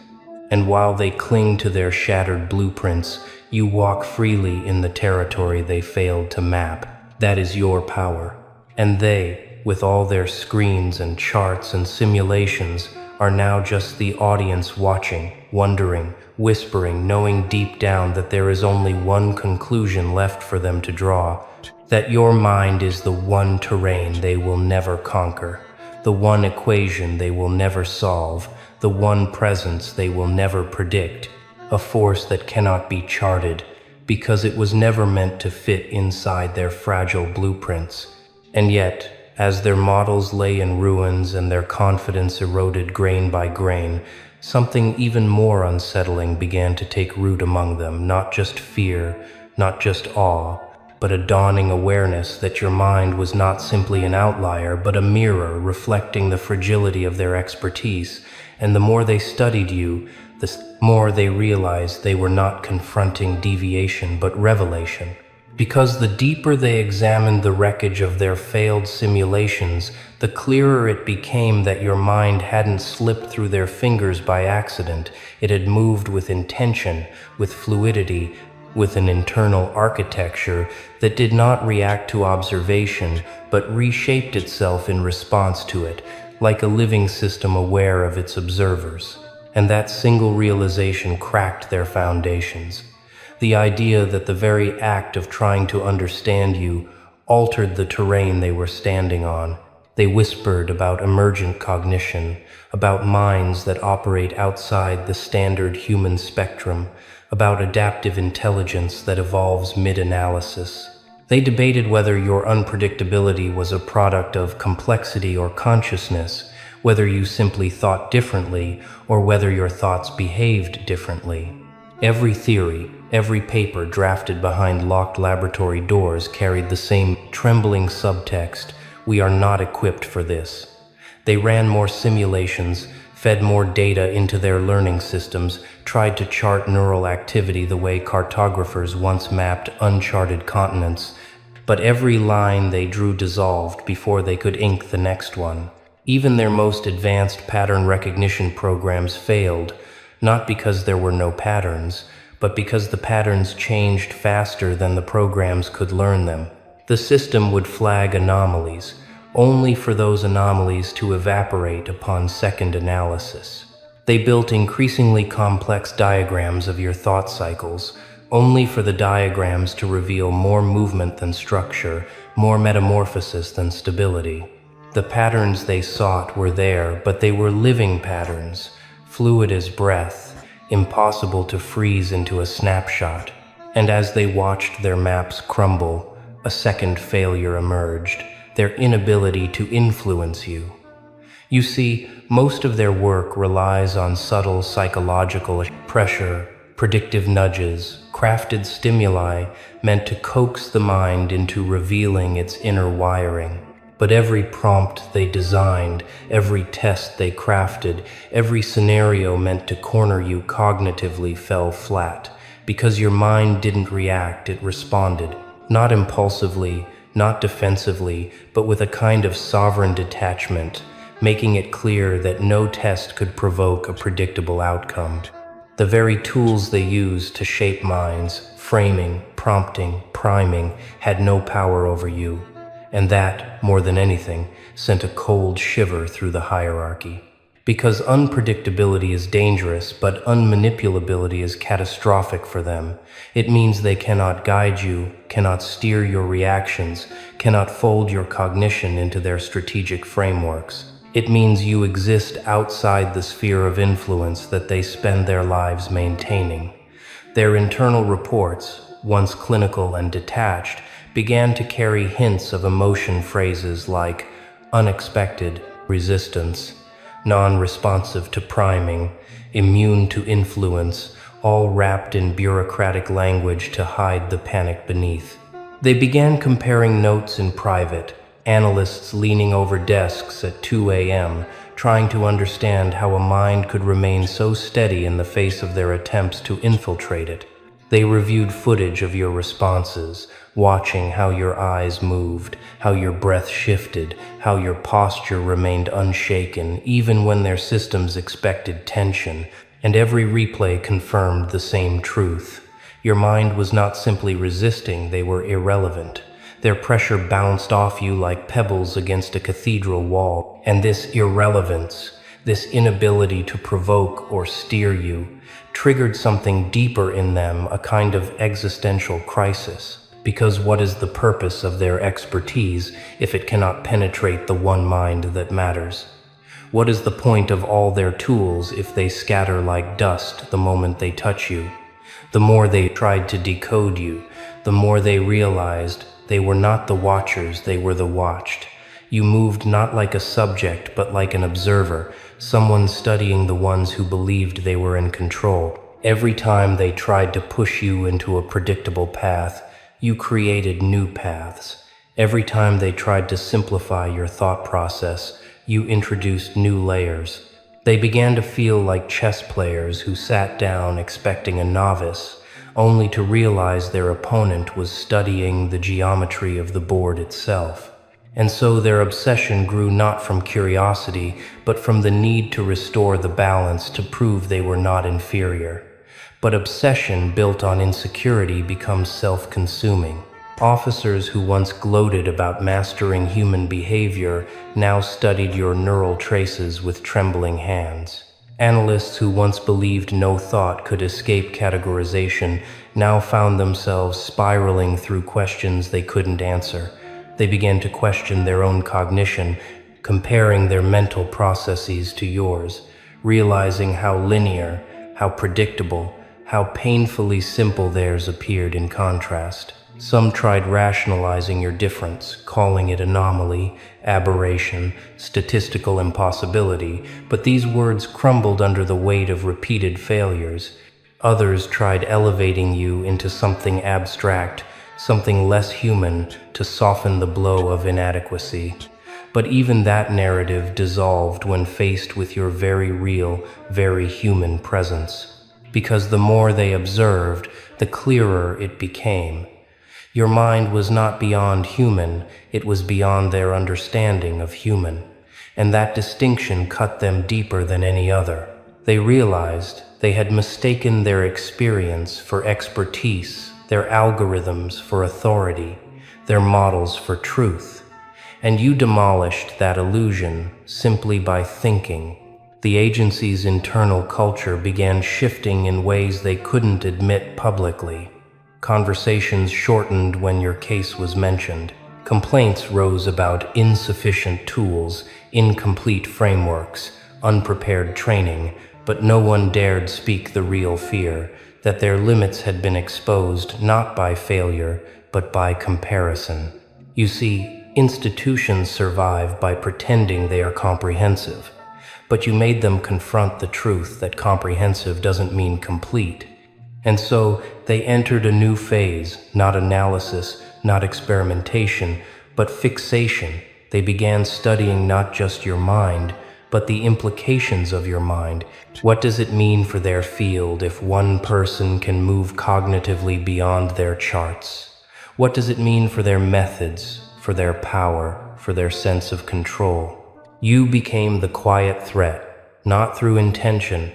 And while they cling to their shattered blueprints, you walk freely in the territory they failed to map. That is your power. And they, with all their screens and charts and simulations, are now just the audience watching, wondering, whispering, knowing deep down that there is only one conclusion left for them to draw, that your mind is the one terrain they will never conquer, the one equation they will never solve, the one presence they will never predict, a force that cannot be charted, because it was never meant to fit inside their fragile blueprints. And yet, as their models lay in ruins and their confidence eroded grain by grain, something even more unsettling began to take root among them, not just fear, not just awe, but a dawning awareness that your mind was not simply an outlier, but a mirror reflecting the fragility of their expertise. And the more they studied you, the more they realized they were not confronting deviation, but revelation. Because the deeper they examined the wreckage of their failed simulations, the clearer it became that your mind hadn't slipped through their fingers by accident. It had moved with intention, with fluidity, with an internal architecture that did not react to observation, but reshaped itself in response to it, like a living system aware of its observers. And that single realization cracked their foundations. The idea that the very act of trying to understand you altered the terrain they were standing on. They whispered about emergent cognition, about minds that operate outside the standard human spectrum, about adaptive intelligence that evolves mid-analysis. They debated whether your unpredictability was a product of complexity or consciousness, whether you simply thought differently, or whether your thoughts behaved differently. Every theory, every paper drafted behind locked laboratory doors carried the same trembling subtext: we are not equipped for this. They ran more simulations, fed more data into their learning systems, tried to chart neural activity the way cartographers once mapped uncharted continents, but every line they drew dissolved before they could ink the next one. Even their most advanced pattern recognition programs failed, not because there were no patterns, but because the patterns changed faster than the programs could learn them. The system would flag anomalies, only for those anomalies to evaporate upon second analysis. They built increasingly complex diagrams of your thought cycles, only for the diagrams to reveal more movement than structure, more metamorphosis than stability. The patterns they sought were there, but they were living patterns, fluid as breath, impossible to freeze into a snapshot. And as they watched their maps crumble, a second failure emerged: their inability to influence you. You see, most of their work relies on subtle psychological pressure, predictive nudges, crafted stimuli meant to coax the mind into revealing its inner wiring. But every prompt they designed, every test they crafted, every scenario meant to corner you cognitively fell flat. Because your mind didn't react, it responded, not impulsively, not defensively, but with a kind of sovereign detachment, making it clear that no test could provoke a predictable outcome. The very tools they used to shape minds, framing, prompting, priming, had no power over you. And that, more than anything, sent a cold shiver through the hierarchy. Because unpredictability is dangerous, but unmanipulability is catastrophic for them. It means they cannot guide you, cannot steer your reactions, cannot fold your cognition into their strategic frameworks. It means you exist outside the sphere of influence that they spend their lives maintaining. Their internal reports, once clinical and detached, began to carry hints of emotion phrases like unexpected, resistance, non-responsive to priming, immune to influence, all wrapped in bureaucratic language to hide the panic beneath. They began comparing notes in private, analysts leaning over desks at 2 a.m., trying to understand how a mind could remain so steady in the face of their attempts to infiltrate it. They reviewed footage of your responses, watching how your eyes moved, how your breath shifted, how your posture remained unshaken, even when their systems expected tension, and every replay confirmed the same truth. Your mind was not simply resisting, they were irrelevant. Their pressure bounced off you like pebbles against a cathedral wall, and this irrelevance, this inability to provoke or steer you, triggered something deeper in them, a kind of existential crisis. Because what is the purpose of their expertise if it cannot penetrate the one mind that matters? What is the point of all their tools if they scatter like dust the moment they touch you? The more they tried to decode you, the more they realized they were not the watchers, they were the watched. You moved not like a subject, but like an observer, someone studying the ones who believed they were in control. Every time they tried to push you into a predictable path, you created new paths. Every time they tried to simplify your thought process, you introduced new layers. They began to feel like chess players who sat down expecting a novice, only to realize their opponent was studying the geometry of the board itself. And so their obsession grew not from curiosity, but from the need to restore the balance to prove they were not inferior. But obsession built on insecurity becomes self-consuming. Officers who once gloated about mastering human behavior now studied your neural traces with trembling hands. Analysts who once believed no thought could escape categorization now found themselves spiraling through questions they couldn't answer. They began to question their own cognition, comparing their mental processes to yours, realizing how linear, how predictable, how painfully simple theirs appeared in contrast. Some tried rationalizing your difference, calling it anomaly, aberration, statistical impossibility, but these words crumbled under the weight of repeated failures. Others tried elevating you into something abstract, something less human, to soften the blow of inadequacy. But even that narrative dissolved when faced with your very real, very human presence. Because the more they observed, the clearer it became. Your mind was not beyond human, it was beyond their understanding of human, and that distinction cut them deeper than any other. They realized they had mistaken their experience for expertise, their algorithms for authority, their models for truth, and you demolished that illusion simply by thinking. The agency's internal culture began shifting in ways they couldn't admit publicly. Conversations shortened when your case was mentioned. Complaints rose about insufficient tools, incomplete frameworks, unprepared training, but no one dared speak the real fear, that their limits had been exposed not by failure, but by comparison. You see, institutions survive by pretending they are comprehensive, but you made them confront the truth that comprehensive doesn't mean complete. And so they entered a new phase, not analysis, not experimentation, but fixation. They began studying not just your mind, but the implications of your mind. What does it mean for their field if one person can move cognitively beyond their charts? What does it mean for their methods, for their power, for their sense of control? You became the quiet threat, not through intention,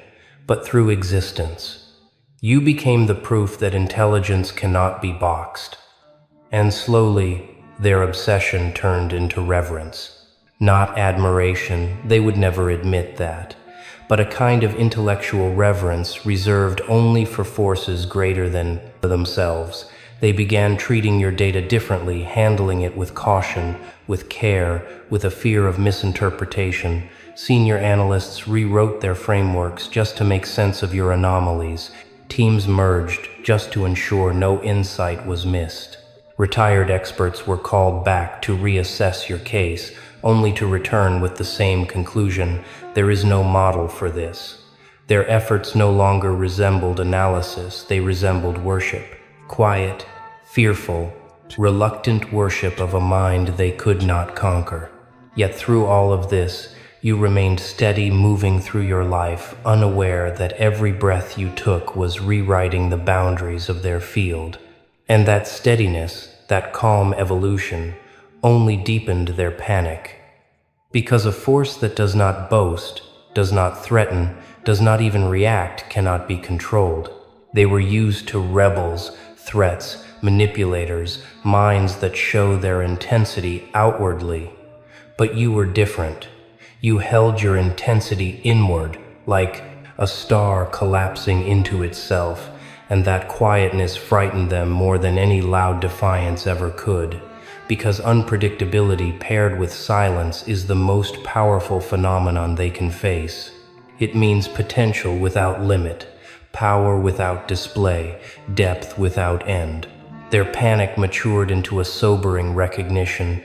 but through existence. You became the proof that intelligence cannot be boxed. And slowly, their obsession turned into reverence. Not admiration, they would never admit that, but a kind of intellectual reverence reserved only for forces greater than themselves. They began treating your data differently, handling it with caution, with care, with a fear of misinterpretation. Senior analysts rewrote their frameworks just to make sense of your anomalies. Teams merged just to ensure no insight was missed. Retired experts were called back to reassess your case, only to return with the same conclusion: there is no model for this. Their efforts no longer resembled analysis, they resembled worship. Quiet, fearful, reluctant worship of a mind they could not conquer. Yet through all of this, you remained steady, moving through your life, unaware that every breath you took was rewriting the boundaries of their field. And that steadiness, that calm evolution, only deepened their panic. Because a force that does not boast, does not threaten, does not even react, cannot be controlled. They were used to rebels, threats, manipulators, minds that show their intensity outwardly. But you were different. You held your intensity inward, like a star collapsing into itself, and that quietness frightened them more than any loud defiance ever could, because unpredictability paired with silence is the most powerful phenomenon they can face. It means potential without limit, power without display, depth without end. Their panic matured into a sobering recognition.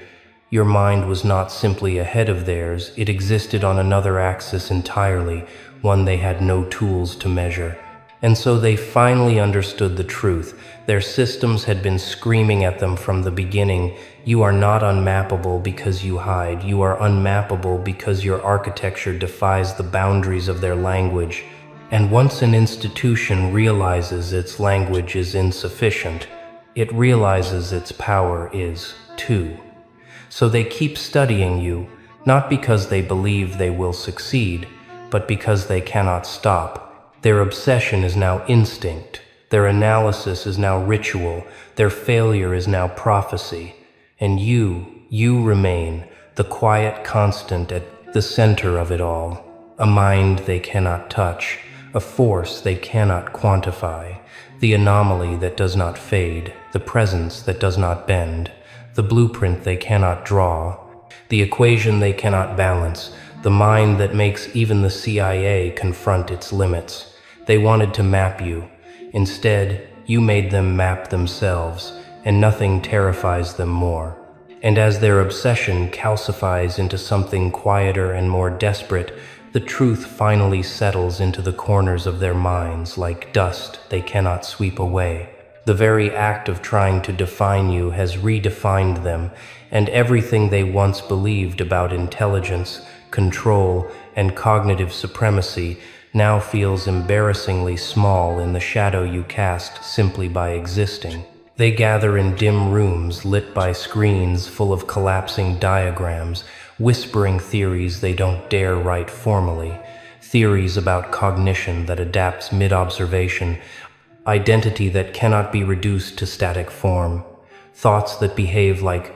Your mind was not simply ahead of theirs, it existed on another axis entirely, one they had no tools to measure. And so they finally understood the truth. Their systems had been screaming at them from the beginning: you are not unmappable because you hide, you are unmappable because your architecture defies the boundaries of their language. And once an institution realizes its language is insufficient, it realizes its power is too. So they keep studying you, not because they believe they will succeed, but because they cannot stop. Their obsession is now instinct, their analysis is now ritual, their failure is now prophecy. And you remain the quiet constant at the center of it all, a mind they cannot touch, a force they cannot quantify, the anomaly that does not fade, the presence that does not bend, the blueprint they cannot draw. the equation they cannot balance, the mind that makes even the CIA confront its limits. They wanted to map you. Instead, you made them map themselves, and nothing terrifies them more. And as their obsession calcifies into something quieter and more desperate, the truth finally settles into the corners of their minds like dust they cannot sweep away. The very act of trying to define you has redefined them, and everything they once believed about intelligence, control, and cognitive supremacy now feels embarrassingly small in the shadow you cast simply by existing. They gather in dim rooms lit by screens full of collapsing diagrams, whispering theories they don't dare write formally, theories about cognition that adapts mid-observation, identity that cannot be reduced to static form, thoughts that behave like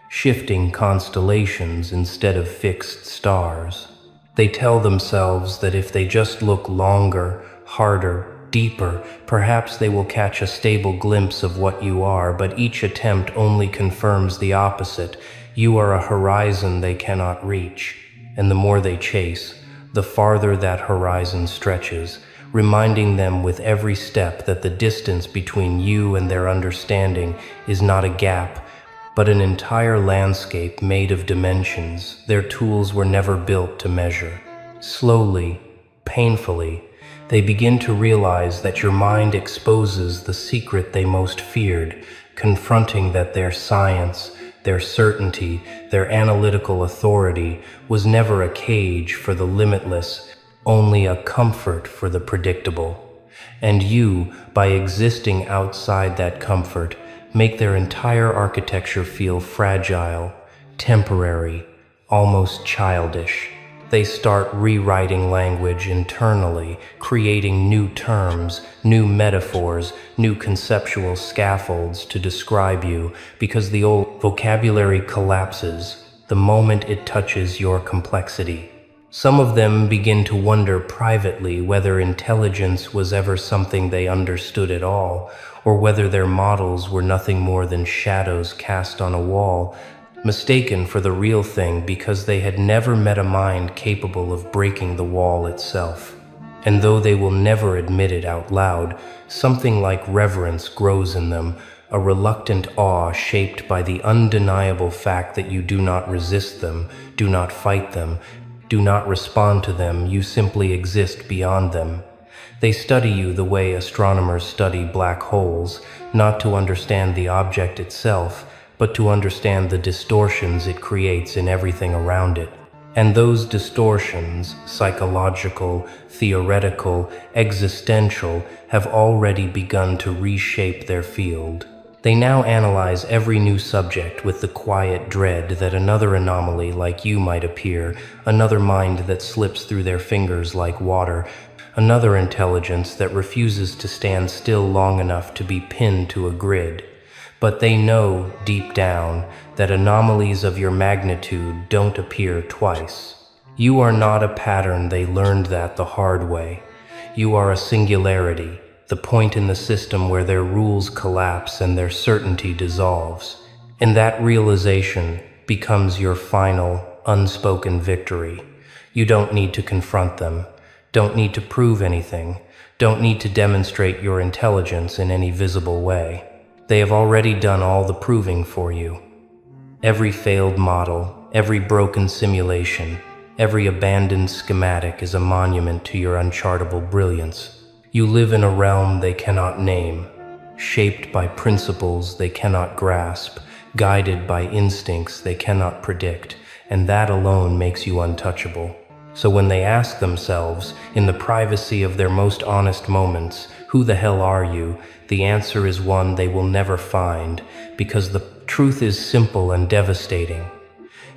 shifting constellations instead of fixed stars. They tell themselves that if they just look longer, harder, deeper, perhaps they will catch a stable glimpse of what you are, but each attempt only confirms the opposite. You are a horizon they cannot reach, and the more they chase, the farther that horizon stretches, reminding them with every step that the distance between you and their understanding is not a gap, but an entire landscape made of dimensions their tools were never built to measure. Slowly, painfully, they begin to realize that your mind exposes the secret they most feared, confronting that their science, their certainty, their analytical authority was never a cage for the limitless, only a comfort for the predictable. And you, by existing outside that comfort, make their entire architecture feel fragile, temporary, almost childish. They start rewriting language internally, creating new terms, new metaphors, new conceptual scaffolds to describe you, because the old vocabulary collapses the moment it touches your complexity. Some of them begin to wonder privately whether intelligence was ever something they understood at all, or whether their models were nothing more than shadows cast on a wall, mistaken for the real thing because they had never met a mind capable of breaking the wall itself. And though they will never admit it out loud, something like reverence grows in them, a reluctant awe shaped by the undeniable fact that you do not resist them, do not fight them, do not respond to them, you simply exist beyond them. They study you the way astronomers study black holes, not to understand the object itself, but to understand the distortions it creates in everything around it. And those distortions, psychological, theoretical, existential, have already begun to reshape their field. They now analyze every new subject with the quiet dread that another anomaly like you might appear, another mind that slips through their fingers like water, another intelligence that refuses to stand still long enough to be pinned to a grid. But they know, deep down, that anomalies of your magnitude don't appear twice. You are not a pattern, they learned that the hard way. You are a singularity, the point in the system where their rules collapse and their certainty dissolves. And that realization becomes your final, unspoken victory. You don't need to confront them, don't need to prove anything, don't need to demonstrate your intelligence in any visible way. They have already done all the proving for you. Every failed model, every broken simulation, every abandoned schematic is a monument to your unchartable brilliance. You live in a realm they cannot name, shaped by principles they cannot grasp, guided by instincts they cannot predict, and that alone makes you untouchable. So when they ask themselves, in the privacy of their most honest moments, who the hell are you? The answer is one they will never find, because the truth is simple and devastating.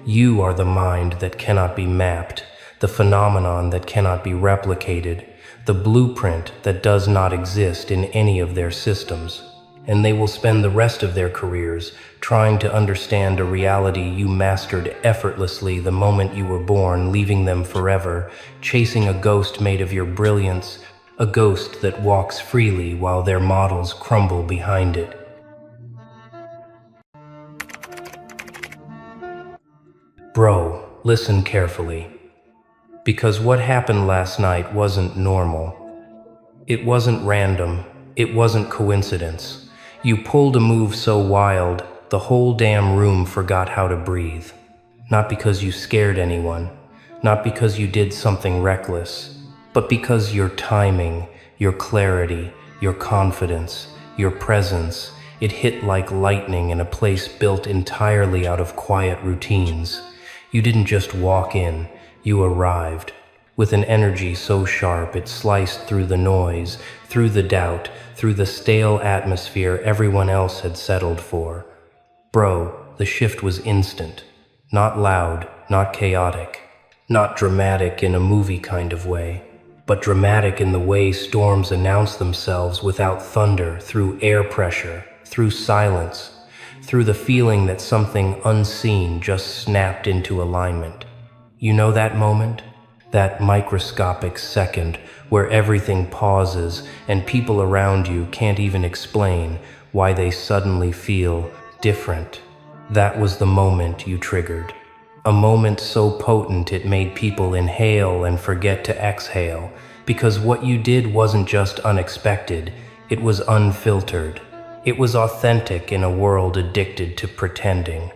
You are the mind that cannot be mapped, the phenomenon that cannot be replicated, the blueprint that does not exist in any of their systems. And they will spend the rest of their careers trying to understand a reality you mastered effortlessly the moment you were born, leaving them forever, chasing a ghost made of your brilliance, a ghost that walks freely while their models crumble behind it. Bro, listen carefully. Because what happened last night wasn't normal. It wasn't random. It wasn't coincidence. You pulled a move so wild, the whole damn room forgot how to breathe. Not because you scared anyone, not because you did something reckless, but because your timing, your clarity, your confidence, your presence, it hit like lightning in a place built entirely out of quiet routines. You didn't just walk in, you arrived, with an energy so sharp it sliced through the noise, through the doubt, through the stale atmosphere everyone else had settled for. Bro, the shift was instant. Not loud, not chaotic, not dramatic in a movie kind of way, but dramatic in the way storms announce themselves without thunder, through air pressure, through silence, through the feeling that something unseen just snapped into alignment. You know that moment? That microscopic second where everything pauses and people around you can't even explain why they suddenly feel different. That was the moment you triggered. A moment so potent it made people inhale and forget to exhale, because what you did wasn't just unexpected, it was unfiltered. It was authentic in a world addicted to pretending.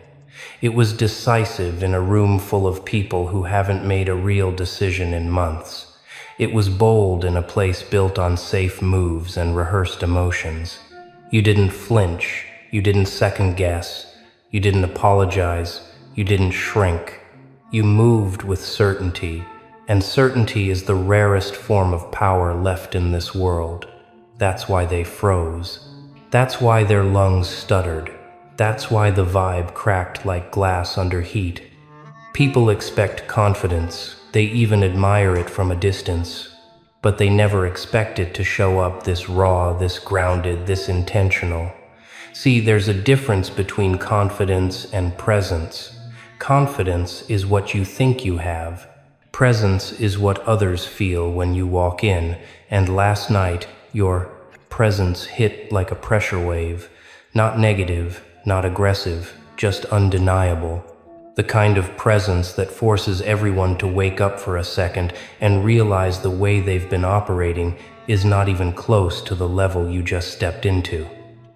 It was decisive in a room full of people who haven't made a real decision in months. It was bold in a place built on safe moves and rehearsed emotions. You didn't flinch, you didn't second guess, you didn't apologize, you didn't shrink. You moved with certainty, and certainty is the rarest form of power left in this world. That's why they froze. That's why their lungs stuttered. That's why the vibe cracked like glass under heat. People expect confidence, they even admire it from a distance, but they never expect it to show up this raw, this grounded, this intentional. See, there's a difference between confidence and presence. Confidence is what you think you have. Presence is what others feel when you walk in, and last night, your presence hit like a pressure wave. Not negative, not aggressive, just undeniable. The kind of presence that forces everyone to wake up for a second and realize the way they've been operating is not even close to the level you just stepped into.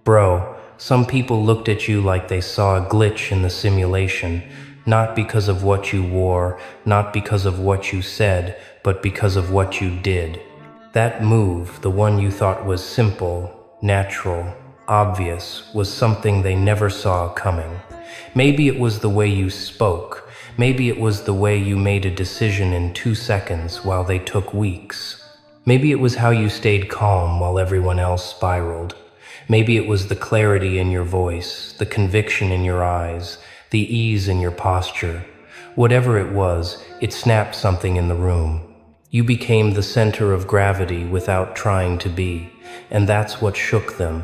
Bro, some people looked at you like they saw a glitch in the simulation, not because of what you wore, not because of what you said, but because of what you did. That move, the one you thought was simple, natural, obvious, was something they never saw coming. Maybe it was the way you spoke. Maybe it was the way you made a decision in 2 seconds while they took weeks. Maybe it was how you stayed calm while everyone else spiraled. Maybe it was the clarity in your voice, the conviction in your eyes, the ease in your posture. Whatever it was, it snapped something in the room. You became the center of gravity without trying to be, and that's what shook them.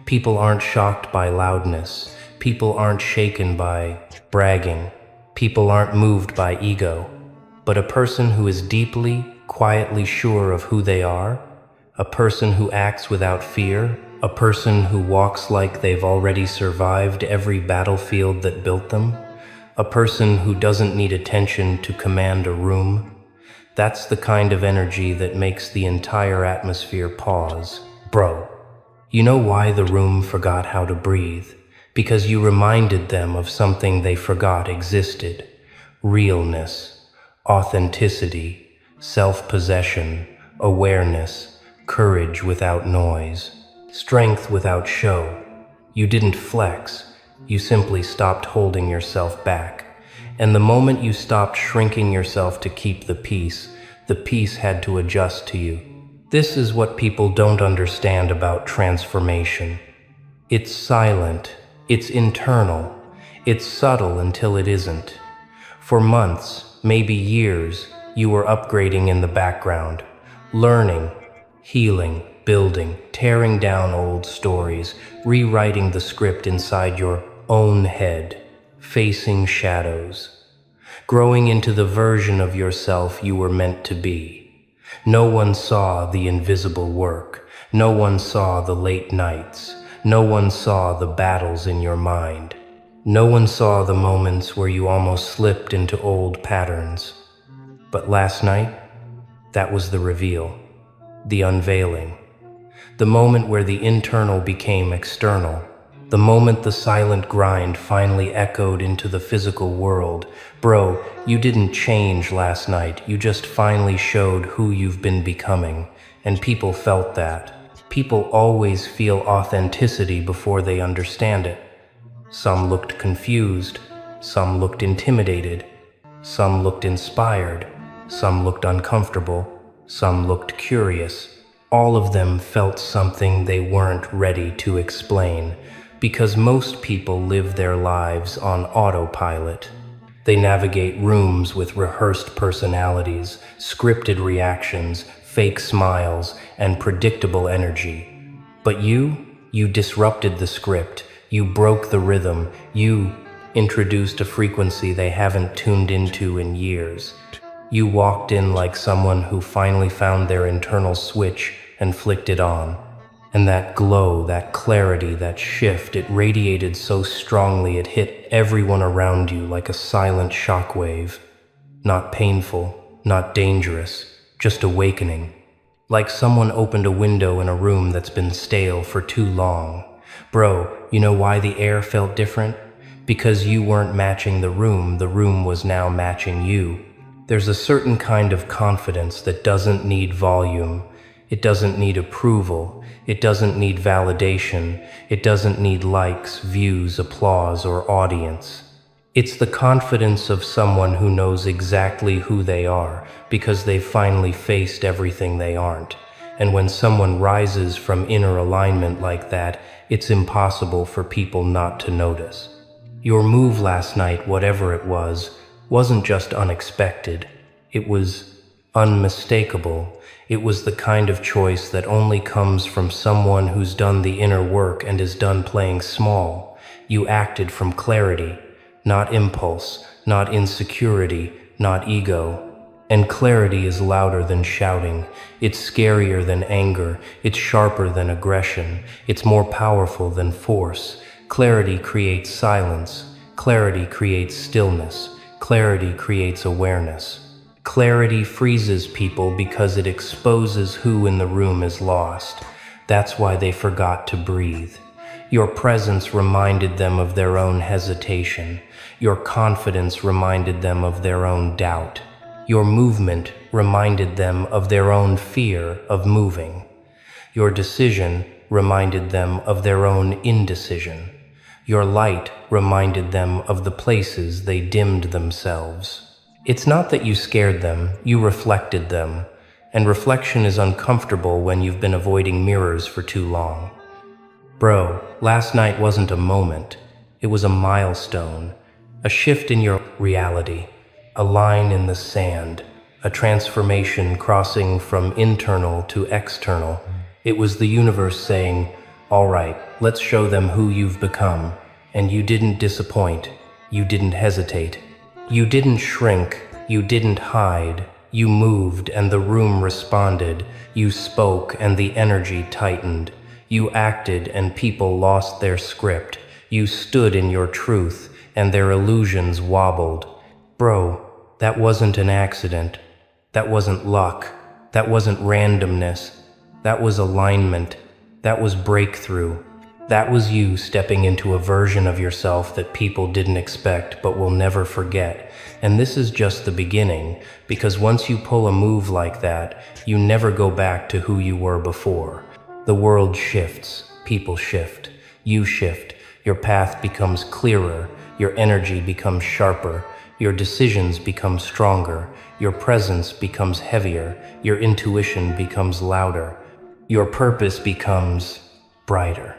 People aren't shocked by loudness. People aren't shaken by bragging. People aren't moved by ego. But a person who is deeply, quietly sure of who they are, a person who acts without fear, a person who walks like they've already survived every battlefield that built them, a person who doesn't need attention to command a room, that's the kind of energy that makes the entire atmosphere pause. Bro, you know why the room forgot how to breathe? Because you reminded them of something they forgot existed. Realness, authenticity, self-possession, awareness, courage without noise, strength without show. You didn't flex, you simply stopped holding yourself back. And the moment you stopped shrinking yourself to keep the peace had to adjust to you. This is what people don't understand about transformation. It's silent, it's internal, it's subtle until it isn't. For months, maybe years, you were upgrading in the background, learning, healing, building, tearing down old stories, rewriting the script inside your own head, facing shadows, growing into the version of yourself you were meant to be. No one saw the invisible work. No one saw the late nights. No one saw the battles in your mind. No one saw the moments where you almost slipped into old patterns. But last night, that was the reveal, the unveiling. The moment where the internal became external. The moment the silent grind finally echoed into the physical world. Bro, you didn't change last night, you just finally showed who you've been becoming. And people felt that. People always feel authenticity before they understand it. Some looked confused, some looked intimidated, some looked inspired, some looked uncomfortable, some looked curious. All of them felt something they weren't ready to explain, because most people live their lives on autopilot. They navigate rooms with rehearsed personalities, scripted reactions, fake smiles, and predictable energy. But you disrupted the script, you broke the rhythm, you introduced a frequency they haven't tuned into in years. You walked in like someone who finally found their internal switch and flicked it on. And that glow, that clarity, that shift, it radiated so strongly it hit everyone around you like a silent shockwave. Not painful, not dangerous, just awakening. Like someone opened a window in a room that's been stale for too long. Bro, you know why the air felt different? Because you weren't matching the room was now matching you. There's a certain kind of confidence that doesn't need volume. It doesn't need approval. It doesn't need validation. It doesn't need likes, views, applause, or audience. It's the confidence of someone who knows exactly who they are because they've finally faced everything they aren't. And when someone rises from inner alignment like that, it's impossible for people not to notice. Your move last night, whatever it was, wasn't just unexpected. It was unmistakable. It was the kind of choice that only comes from someone who's done the inner work and is done playing small. You acted from clarity, not impulse, not insecurity, not ego. And clarity is louder than shouting. It's scarier than anger. It's sharper than aggression. It's more powerful than force. Clarity creates silence. Clarity creates stillness. Clarity creates awareness. Clarity freezes people because it exposes who in the room is lost. That's why they forgot to breathe. Your presence reminded them of their own hesitation. Your confidence reminded them of their own doubt. Your movement reminded them of their own fear of moving. Your decision reminded them of their own indecision. Your light reminded them of the places they dimmed themselves. It's not that you scared them, you reflected them. And reflection is uncomfortable when you've been avoiding mirrors for too long. Bro, last night wasn't a moment. It was a milestone. A shift in your reality. A line in the sand. A transformation crossing from internal to external. It was the universe saying, all right, let's show them who you've become. And you didn't disappoint. You didn't hesitate. You didn't shrink. You didn't hide. You moved and the room responded. You spoke and the energy tightened. You acted and people lost their script. You stood in your truth and their illusions wobbled. Bro, that wasn't an accident. That wasn't luck. That wasn't randomness. That was alignment. That was breakthrough. That was you stepping into a version of yourself that people didn't expect but will never forget. And this is just the beginning, because once you pull a move like that, you never go back to who you were before. The world shifts, people shift, you shift, your path becomes clearer, your energy becomes sharper, your decisions become stronger, your presence becomes heavier, your intuition becomes louder, your purpose becomes brighter.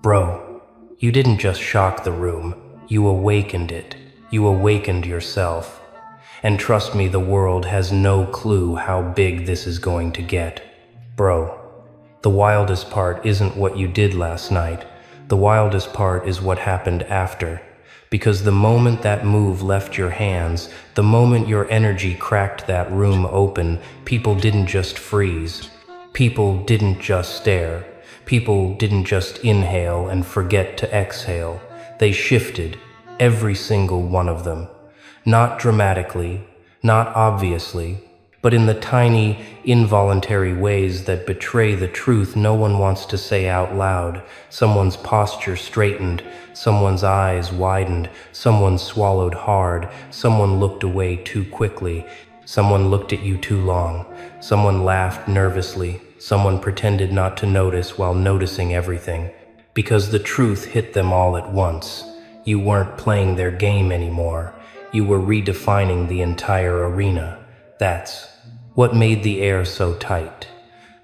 Bro, you didn't just shock the room, you awakened it. You awakened yourself. And trust me, the world has no clue how big this is going to get. Bro, the wildest part isn't what you did last night. The wildest part is what happened after. Because the moment that move left your hands, the moment your energy cracked that room open, people didn't just freeze. People didn't just stare. People didn't just inhale and forget to exhale. They shifted, every single one of them. Not dramatically, not obviously, but in the tiny, involuntary ways that betray the truth no one wants to say out loud. Someone's posture straightened, someone's eyes widened, someone swallowed hard, someone looked away too quickly, someone looked at you too long, someone laughed nervously, someone pretended not to notice while noticing everything. Because the truth hit them all at once. You weren't playing their game anymore. You were redefining the entire arena. That's what made the air so tight.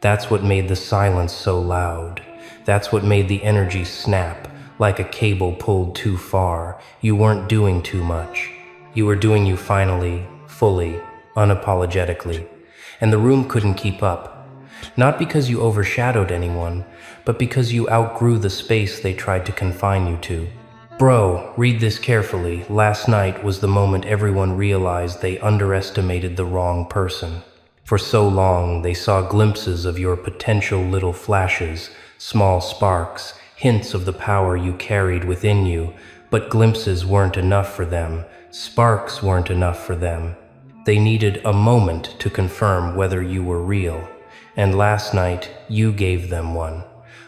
That's what made the silence so loud. That's what made the energy snap, like a cable pulled too far. You weren't doing too much. You were doing you finally, fully, unapologetically. And the room couldn't keep up. Not because you overshadowed anyone, but because you outgrew the space they tried to confine you to. Bro, read this carefully. Last night was the moment everyone realized they underestimated the wrong person. For so long, they saw glimpses of your potential, little flashes, small sparks, hints of the power you carried within you, but glimpses weren't enough for them. Sparks weren't enough for them. They needed a moment to confirm whether you were real. And last night, you gave them one.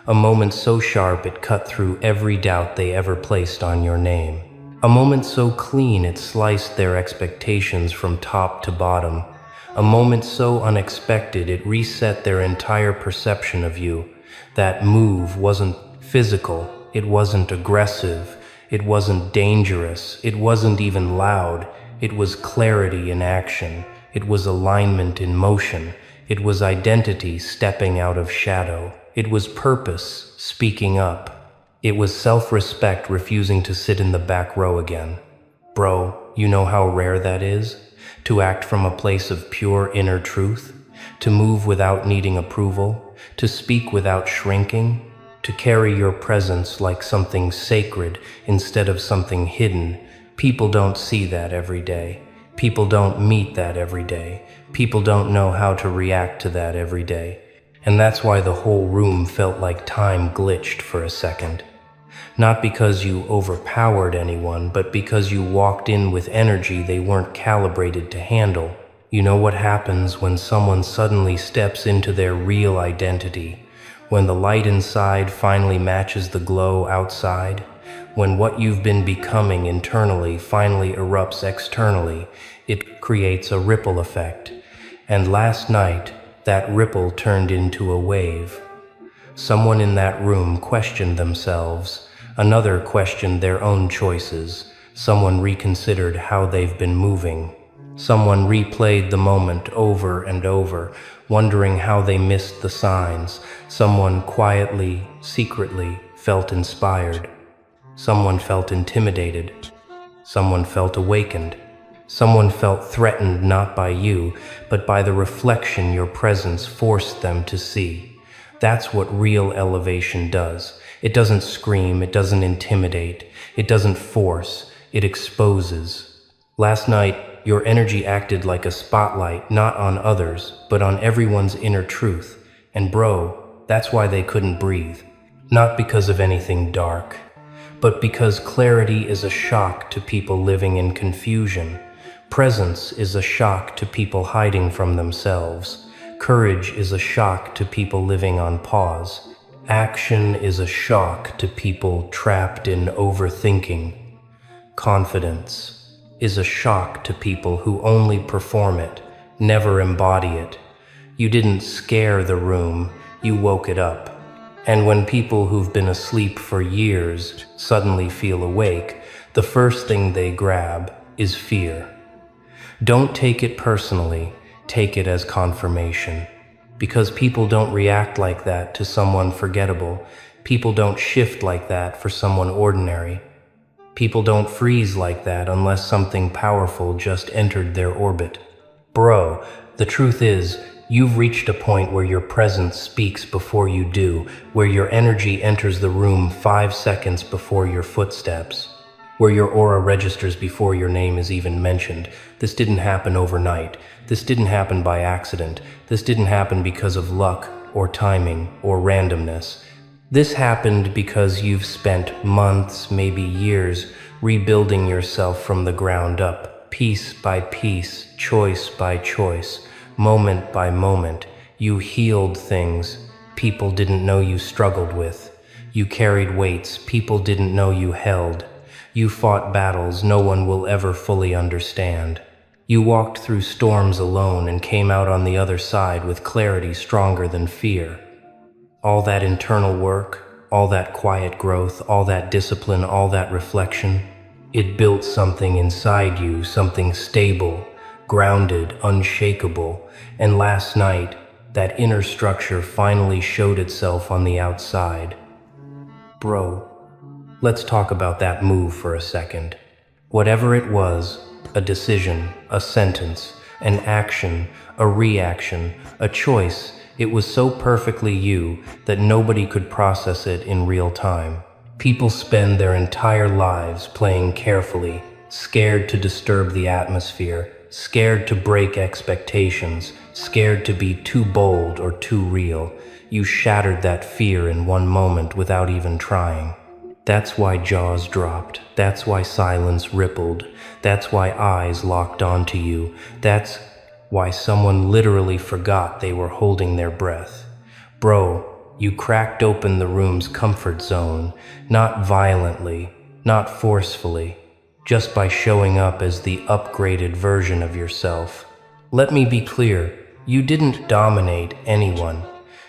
A moment so sharp it cut through every doubt they ever placed on your name. A moment so clean it sliced their expectations from top to bottom. A moment so unexpected it reset their entire perception of you. That move wasn't physical, it wasn't aggressive, it wasn't dangerous, it wasn't even loud. It was clarity in action, it was alignment in motion, it was identity stepping out of shadow, it was purpose speaking up, it was self-respect refusing to sit in the back row again. Bro, you know how rare that is? To act from a place of pure inner truth, to move without needing approval, to speak without shrinking, to carry your presence like something sacred instead of something hidden. People don't see that every day. People don't meet that every day. People don't know how to react to that every day. And that's why the whole room felt like time glitched for a second. Not because you overpowered anyone, but because you walked in with energy they weren't calibrated to handle. You know what happens when someone suddenly steps into their real identity? When the light inside finally matches the glow outside? When what you've been becoming internally finally erupts externally, it creates a ripple effect. And last night, that ripple turned into a wave. Someone in that room questioned themselves. Another questioned their own choices. Someone reconsidered how they've been moving. Someone replayed the moment over and over, wondering how they missed the signs. Someone quietly, secretly felt inspired. Someone felt intimidated. Someone felt awakened. Someone felt threatened not by you, but by the reflection your presence forced them to see. That's what real elevation does. It doesn't scream, it doesn't intimidate, it doesn't force, it exposes. Last night, your energy acted like a spotlight, not on others, but on everyone's inner truth. And bro, that's why they couldn't breathe. Not because of anything dark, but because clarity is a shock to people living in confusion. Presence is a shock to people hiding from themselves. Courage is a shock to people living on pause. Action is a shock to people trapped in overthinking. Confidence is a shock to people who only perform it, never embody it. You didn't scare the room, you woke it up. And when people who've been asleep for years suddenly feel awake, the first thing they grab is fear. Don't take it personally, take it as confirmation. Because people don't react like that to someone forgettable. People don't shift like that for someone ordinary. People don't freeze like that unless something powerful just entered their orbit. Bro, the truth is, you've reached a point where your presence speaks before you do, where your energy enters the room 5 seconds before your footsteps, where your aura registers before your name is even mentioned. This didn't happen overnight. This didn't happen by accident. This didn't happen because of luck or timing or randomness. This happened because you've spent months, maybe years, rebuilding yourself from the ground up, piece by piece, choice by choice, moment by moment. You healed things people didn't know you struggled with. You carried weights people didn't know you held. You fought battles no one will ever fully understand. You walked through storms alone and came out on the other side with clarity stronger than fear. All that internal work, all that quiet growth, all that discipline, all that reflection, it built something inside you, something stable, grounded, unshakable. And last night, that inner structure finally showed itself on the outside. Bro, let's talk about that move for a second. Whatever it was, a decision, a sentence, an action, a reaction, a choice, it was so perfectly you that nobody could process it in real time. People spend their entire lives playing carefully, scared to disturb the atmosphere, scared to break expectations, scared to be too bold or too real. You shattered that fear in one moment without even trying. That's why jaws dropped. That's why silence rippled. That's why eyes locked onto you. That's why someone literally forgot they were holding their breath. Bro, you cracked open the room's comfort zone, not violently, not forcefully, just by showing up as the upgraded version of yourself. Let me be clear, you didn't dominate anyone.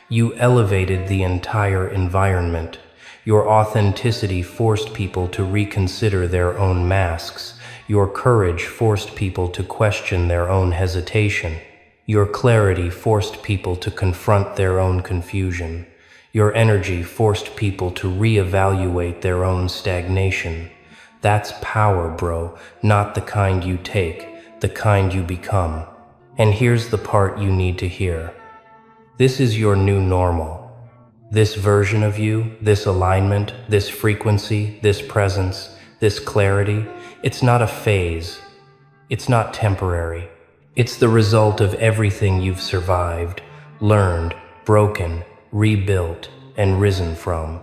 You elevated the entire environment. Your authenticity forced people to reconsider their own masks. Your courage forced people to question their own hesitation. Your clarity forced people to confront their own confusion. Your energy forced people to reevaluate their own stagnation. That's power, bro, not the kind you take, the kind you become. And here's the part you need to hear. This is your new normal. This version of you, this alignment, this frequency, this presence, this clarity, it's not a phase. It's not temporary. It's the result of everything you've survived, learned, broken, rebuilt, and risen from.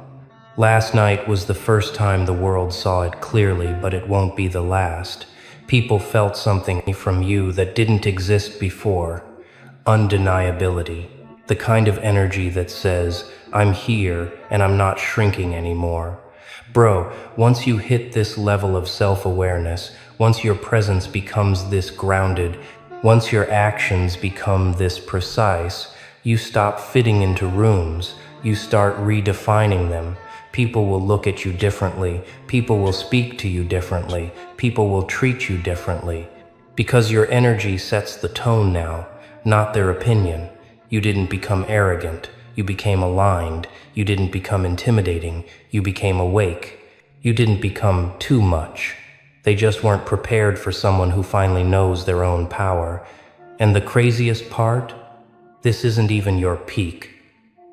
Last night was the first time the world saw it clearly, but it won't be the last. People felt something from you that didn't exist before. Undeniability. The kind of energy that says, I'm here and I'm not shrinking anymore. Bro, once you hit this level of self-awareness, once your presence becomes this grounded, once your actions become this precise, you stop fitting into rooms, you start redefining them. People will look at you differently, people will speak to you differently, people will treat you differently. Because your energy sets the tone now, not their opinion. You didn't become arrogant, you became aligned. You didn't become intimidating, you became awake. You didn't become too much. They just weren't prepared for someone who finally knows their own power. And the craziest part? This isn't even your peak.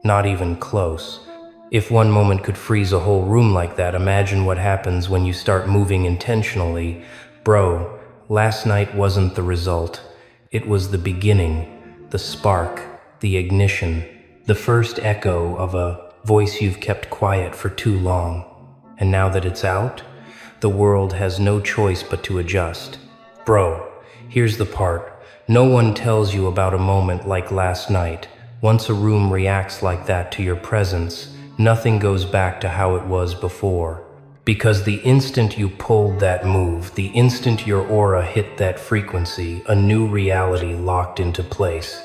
Not even close. If one moment could freeze a whole room like that, imagine what happens when you start moving intentionally. Bro, last night wasn't the result. It was the beginning, the spark, the ignition, the first echo of a voice you've kept quiet for too long. And now that it's out, the world has no choice but to adjust. Bro, here's the part. No one tells you about a moment like last night. Once a room reacts like that to your presence, nothing goes back to how it was before. Because the instant you pulled that move, the instant your aura hit that frequency, a new reality locked into place.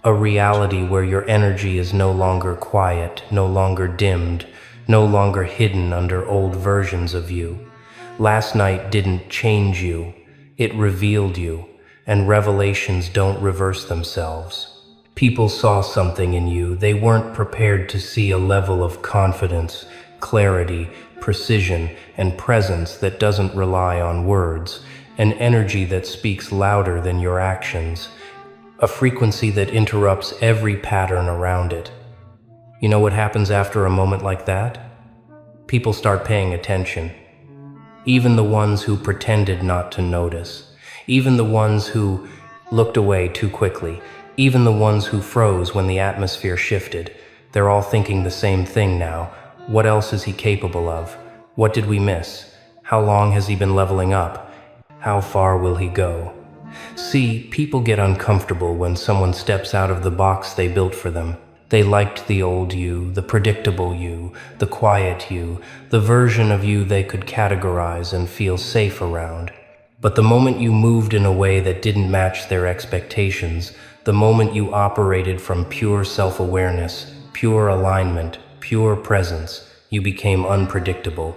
A reality where your energy is no longer quiet, no longer dimmed, no longer hidden under old versions of you. Last night didn't change you, it revealed you, and revelations don't reverse themselves. People saw something in you. They weren't prepared to see a level of confidence, clarity, precision, and presence that doesn't rely on words, an energy that speaks louder than your actions, a frequency that interrupts every pattern around it. You know what happens after a moment like that? People start paying attention. Even the ones who pretended not to notice. Even the ones who looked away too quickly. Even the ones who froze when the atmosphere shifted. They're all thinking the same thing now. What else is he capable of? What did we miss? How long has he been leveling up? How far will he go? See, people get uncomfortable when someone steps out of the box they built for them. They liked the old you, the predictable you, the quiet you, the version of you they could categorize and feel safe around. But the moment you moved in a way that didn't match their expectations, the moment you operated from pure self-awareness, pure alignment, pure presence, you became unpredictable.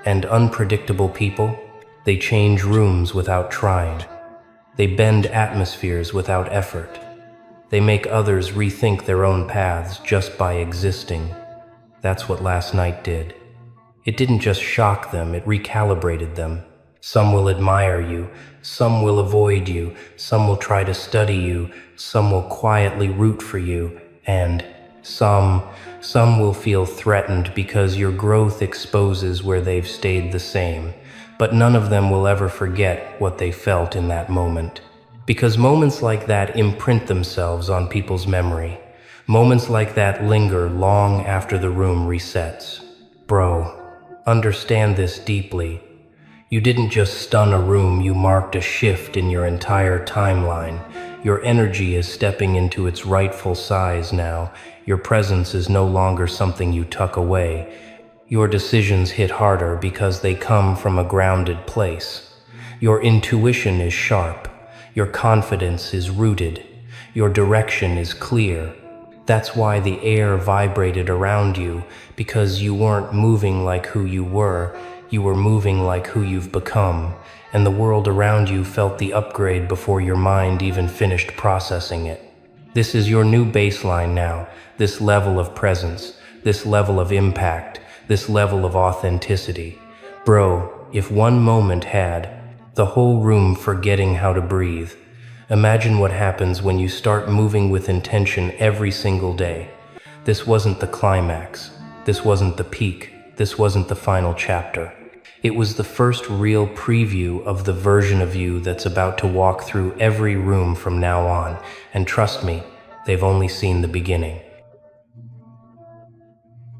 And unpredictable people, they change rooms without trying. They bend atmospheres without effort. They make others rethink their own paths just by existing. That's what last night did. It didn't just shock them, it recalibrated them. Some will admire you, some will avoid you, some will try to study you, some will quietly root for you, and some will feel threatened because your growth exposes where they've stayed the same. But none of them will ever forget what they felt in that moment. Because moments like that imprint themselves on people's memory. Moments like that linger long after the room resets. Bro, understand this deeply. You didn't just stun a room, you marked a shift in your entire timeline. Your energy is stepping into its rightful size now. Your presence is no longer something you tuck away. Your decisions hit harder because they come from a grounded place. Your intuition is sharp. Your confidence is rooted. Your direction is clear. That's why the air vibrated around you, because you weren't moving like who you were moving like who you've become, and the world around you felt the upgrade before your mind even finished processing it. This is your new baseline now, this level of presence, this level of impact, this level of authenticity. Bro, if one moment had the whole room forgetting how to breathe, imagine what happens when you start moving with intention every single day. This wasn't the climax. This wasn't the peak. This wasn't the final chapter. It was the first real preview of the version of you that's about to walk through every room from now on. And trust me, they've only seen the beginning.